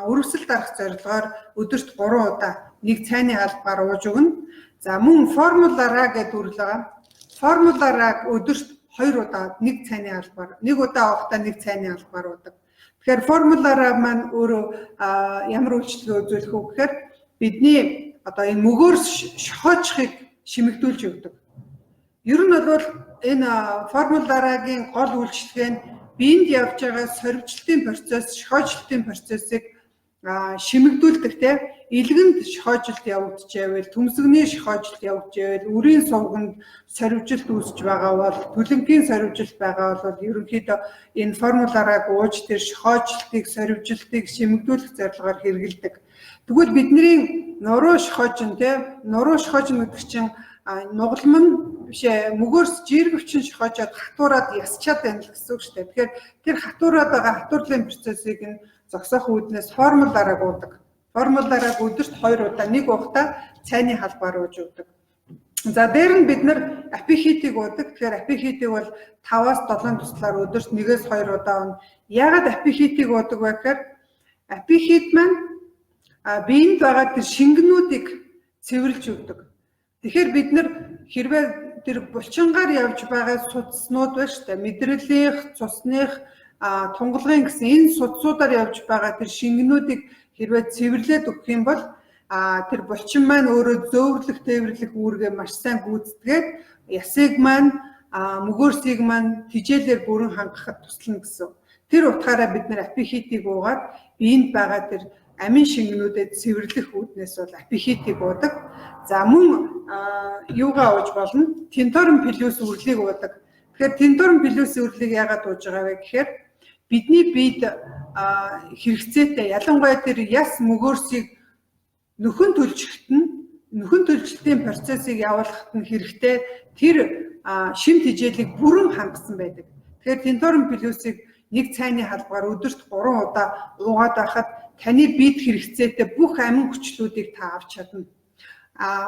Өрөвсөл дарах зорилгоор өдөрт 3 удаа нэг цайны албаар ууж өгнө. За мөн формулаараа гэдэг үйл байгаа. Формулаараа өдөрт 2 удаа нэг цайны албаар, нэг удаа авахдаа нэг цайны албаар уудаг. Тэгэхээр формулаараа маань өөрөө ямар үйлчлэгээ үзүүлэх вэ гэхээр бидний одоо энэ мөгөөрс шохоожхыг шимэгдүүлж өгдөг. Ер нь бол энэ формулаарагийн гол үйлчлэгээ нь биед явж байгаа сорвчлтын процесс, шохоожлтын процессыг шимэгдүүлдэг те илгэнд шохоожилт явагдчихвэл төмсгний шохоожилт явагдчихвэл үрийн сувганд сорвжилт үүсэж байгаа бол төлөнгийн сорвжилт байгаа бол ерөнхийдөө энэ формулаараа ууж тэр шохоожилтыг сорвжилтыг шимэгдүүлэх зорилгоор хэрэгэлдэг. Тэгвэл бидний нуруу шохоожин те нуруу шохоожин гэдэг чинь нуглам нь бишээ мөгөөрс жиргэвчин шохоожоод хатуураад ясчаад байна л гэсэн үг шүү дээ. Тэгэхээр тэр хатуураад байгаа хатуурлын процессыг нь зогсоох үүднээс формулаараа уудаг. Формулаараа өдөрт 2 удаа нэг уухта цайны халбаар ууж өгдөг. За дээр нь бид нар апихитийг уудаг. Тэгэхээр апихитийг бол 5-аас 7 туслаар өдөрт 1-2 удаа уун. Яагаад апихитийг уудаг вэ гэхээр апихит маань биед байгаа тэр шингэнүүдийг цэвэрлж өгдөг. Тэгэхээр бид нар хэрвээ тэр булчингаар явж байгаа судснууд байна шүү дээ. Мэдрэлийн, цусных, тунгалгын гэсэн энэ судсуудаар явж байгаа тэр шингэнүүдийг хэрвээ цэвэрлээд өгөх юм бол тэр булчин маань өөрөө зөөврлөх, тээвэрлэх үүргээ маш сайн гүйцэтгээд ясыг маань мөгөөрсийг маань тижээлээр бүрэн хангахад туслана гэсэн. Тэр утгаараа бид нэр апихитийг уугаад биеинд байгаа тэр амин шингэнүүдэд цэвэрлэх үүднээс бол апихитийг уудаг. За мөн юугаа ууж болно? Тенторум пилюс үрлийг уудаг. Тэгэхээр тенторум пилюс үрлийг яагаад ууж байгаа вэ гэхээр бидний биед хэрэгцээтэй ялангуяа тэр яс мөгөөрсийг нөхөн төлжилтийн процессыг явуулахад нь хэрэгтэй тэр шим тэжээлийг бүрэн хангасан байдаг. Тэгэхээр тенторум пилюсийг нэг цайны халбаар өдөрт 3 удаа уугаад байхад таны биед хэрэгцээтэй бүх амин хүчлүүдийг та авч чадна.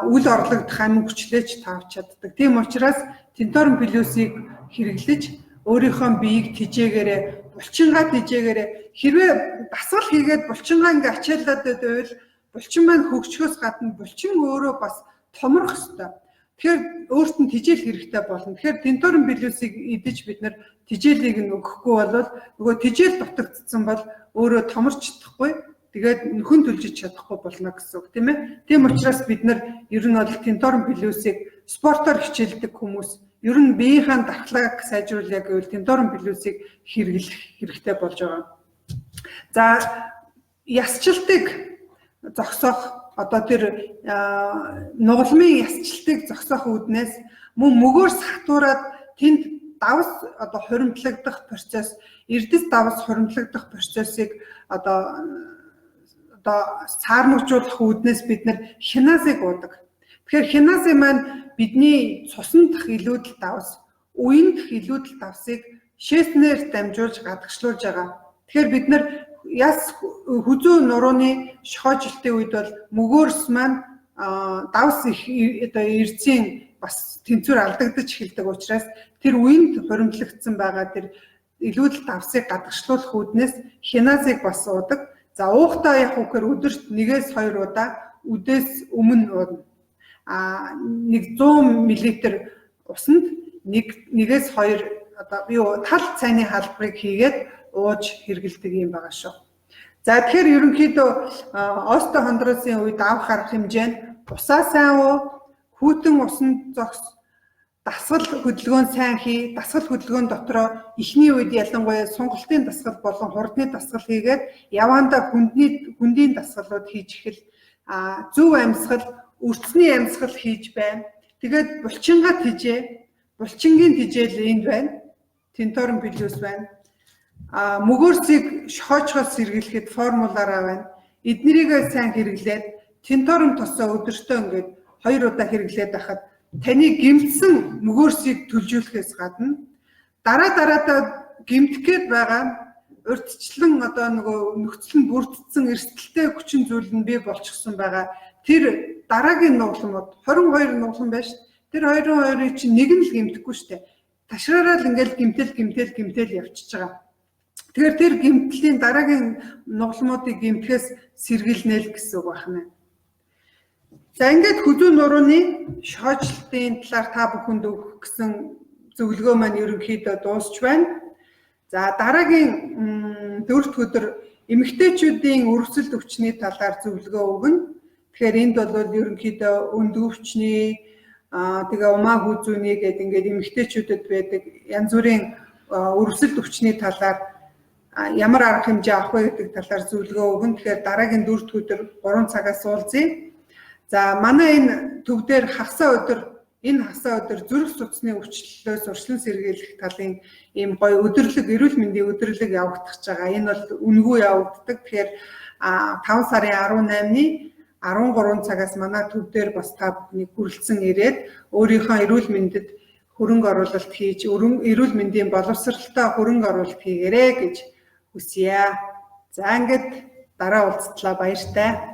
Үл орлогдох амин хүчлээч та авч чаддаг. Тийм учраас тенторум пилюсийг хэрэглэж өөрийнхөө биеийг тэжээгээрээ булчингаа тэжээгээрээ хэрвээ дасгал хийгээд булчингаа ингээ ачаалаад байвал булчин маань хөгжөхөөс гадна булчин өөрөө бас томрох ёстой. Тэгэхээр өөрт нь тэжээл хэрэгтэй болно. Тэгэхээр тенторум пилюсийг идэж бид нар тэжээлийг нь өгөхгүй бол нөгөө тэжээл дутагдсан бол өөрөө томорч чадахгүй. Тэгээд нөхөн төлжиж чадахгүй болно гэсэн үг тийм ээ. Тийм учраас бид нар ер нь бол тенторум пилюсийг спортоор хичээлдэг хүмүүс ер нь биеийнхээ дархлааг сайжруулъя гэвэл тенторум пилюсийг хэрэглэх хэрэгтэй болж байгаа. За ясчлалтыг зогсоох одоо тэр нугалмын ясчлалтыг зогсоох үүднээс мөн мөгөөрс хатуураад тэнд давс одоо хуримтлагдах процесс, эрдэс давс хуримтлагдах процессыг одоо саармагжуулах үүднээс бид нар хиназыг уудаг. Тэгэхээр хинази маань бидний цусан дах илүүдэл давс, үеийн дах илүүдэл давсыг шээснээр дамжуулж гадагшлуулж байгаа. Тэгэхээр бид нар яс хүзүү нурууны шохоожлтын үед бол мөгөөрс маань давс их одоо эрзийн бас тэнцвэр алдагдаж эхэлдэг учраас тэр үеинд хуримтлагдсан байгаа тэр илүүдэл давсыг гадагшлуулах үүднээс хиназыг бас уудаг. За уухтаа яг үгээр өдөрт 1-2 удаа үдээс өмнө уудна. 100 мл усанд 1-2 одоо тал цайны халбарыг хийгээд ууж хэрэгэлдэг юм байгаа шүү. За тэгэхээр ерөнхийдөө остеохондросын үед авах арга хэмжээ нь усаа сайн уу, хүйтэн усанд зогс, дасгал хөдөлгөөн сайн хий, дасгал хөдөлгөөн дотроо эхний үед ялангуяа сунгалтын дасгал болон хурдны дасгал хийгээд яваандаа хүндийн дасгалууд хийж эхэл, зөв амьсгал, өрцний амьсгал хийж байна. Тэгээд булчингаа тэжээ, булчингийн тэжээл энд байна. Тенторум пилюс байна. Мөгөөрсийг шохоочгоос сэргийлэхэд формулаараа байна. Эднэрийгээ сайн хэрэглээд тенторум тосоо өдөртөө ингээд 2 удаа хэрэглээд байхад таны гэмтсэн мөгөөрсийг төлжүүлэхээс гадна дараадаа гэмтэх гээд байгаа урьдчилан одоо нөгөө нөхцөл нь бүрдсэн эрсдэлтэй хүчин зүйл нь бий болчихсон байгаа. Тэр дараагийн нугламууд 22 нуглам байна шүү. Тэр 22-ыг чинь нэг нь л гэмтэхгүй шүү дээ. Ташраараа л ингээд гэмтэл явчихж байгаа. Тэгэхээр тэр гэмтлийн дараагийн нугламуудыг гэмтэхээс сэргийлнэ л гэсэн үг байна. За ингээд хүзүү нурууны шохоожлтын талаар та бүхэнд өгөх гэсэн зөвлөгөө маань ерөнхийдөө дуусч байна. За дараагийн 4-р өдөр эмэгтэйчүүдийн өргөсөлт өвчний талаар зөвлөгөө өгнө. Тэгэхээр энд бол ерөнхийдөө өнд өвчний тэгээ умаа хүзүүний гэдэг ингээд эмэгтэйчүүдэд байдаг янз бүрийн өргөсөлт өвчний талаар ямар арга хэмжээ авах вэ гэдэг талаар зөвлөгөө өгнө. Тэгэхээр дараагийн 4-р өдөр 3 цагаас уулзъя. За манай энэ төв дээр хагасаа өдөр зүрх судасны өвчлөлөөс урьдчилан сэргийлэх талын ийм гоё өдөрлөг, эрүүл мэндийн өдөрлөг явагдаж байгаа. Энэ бол үнэгүй явагддаг. Тэгэхээр 5 сарын 18-ны 13 цагаас манай төв дээр бас та бүхний хүрэлцэн ирээд өөрийнхөө эрүүл мэндэд хөрөнгө оруулалт хийж, эрүүл мэндийн боловсралтай хөрөнгө оруулалт хийгээрэй гэж хүсье. За ингээд дараа уулзтлаа, баяртай.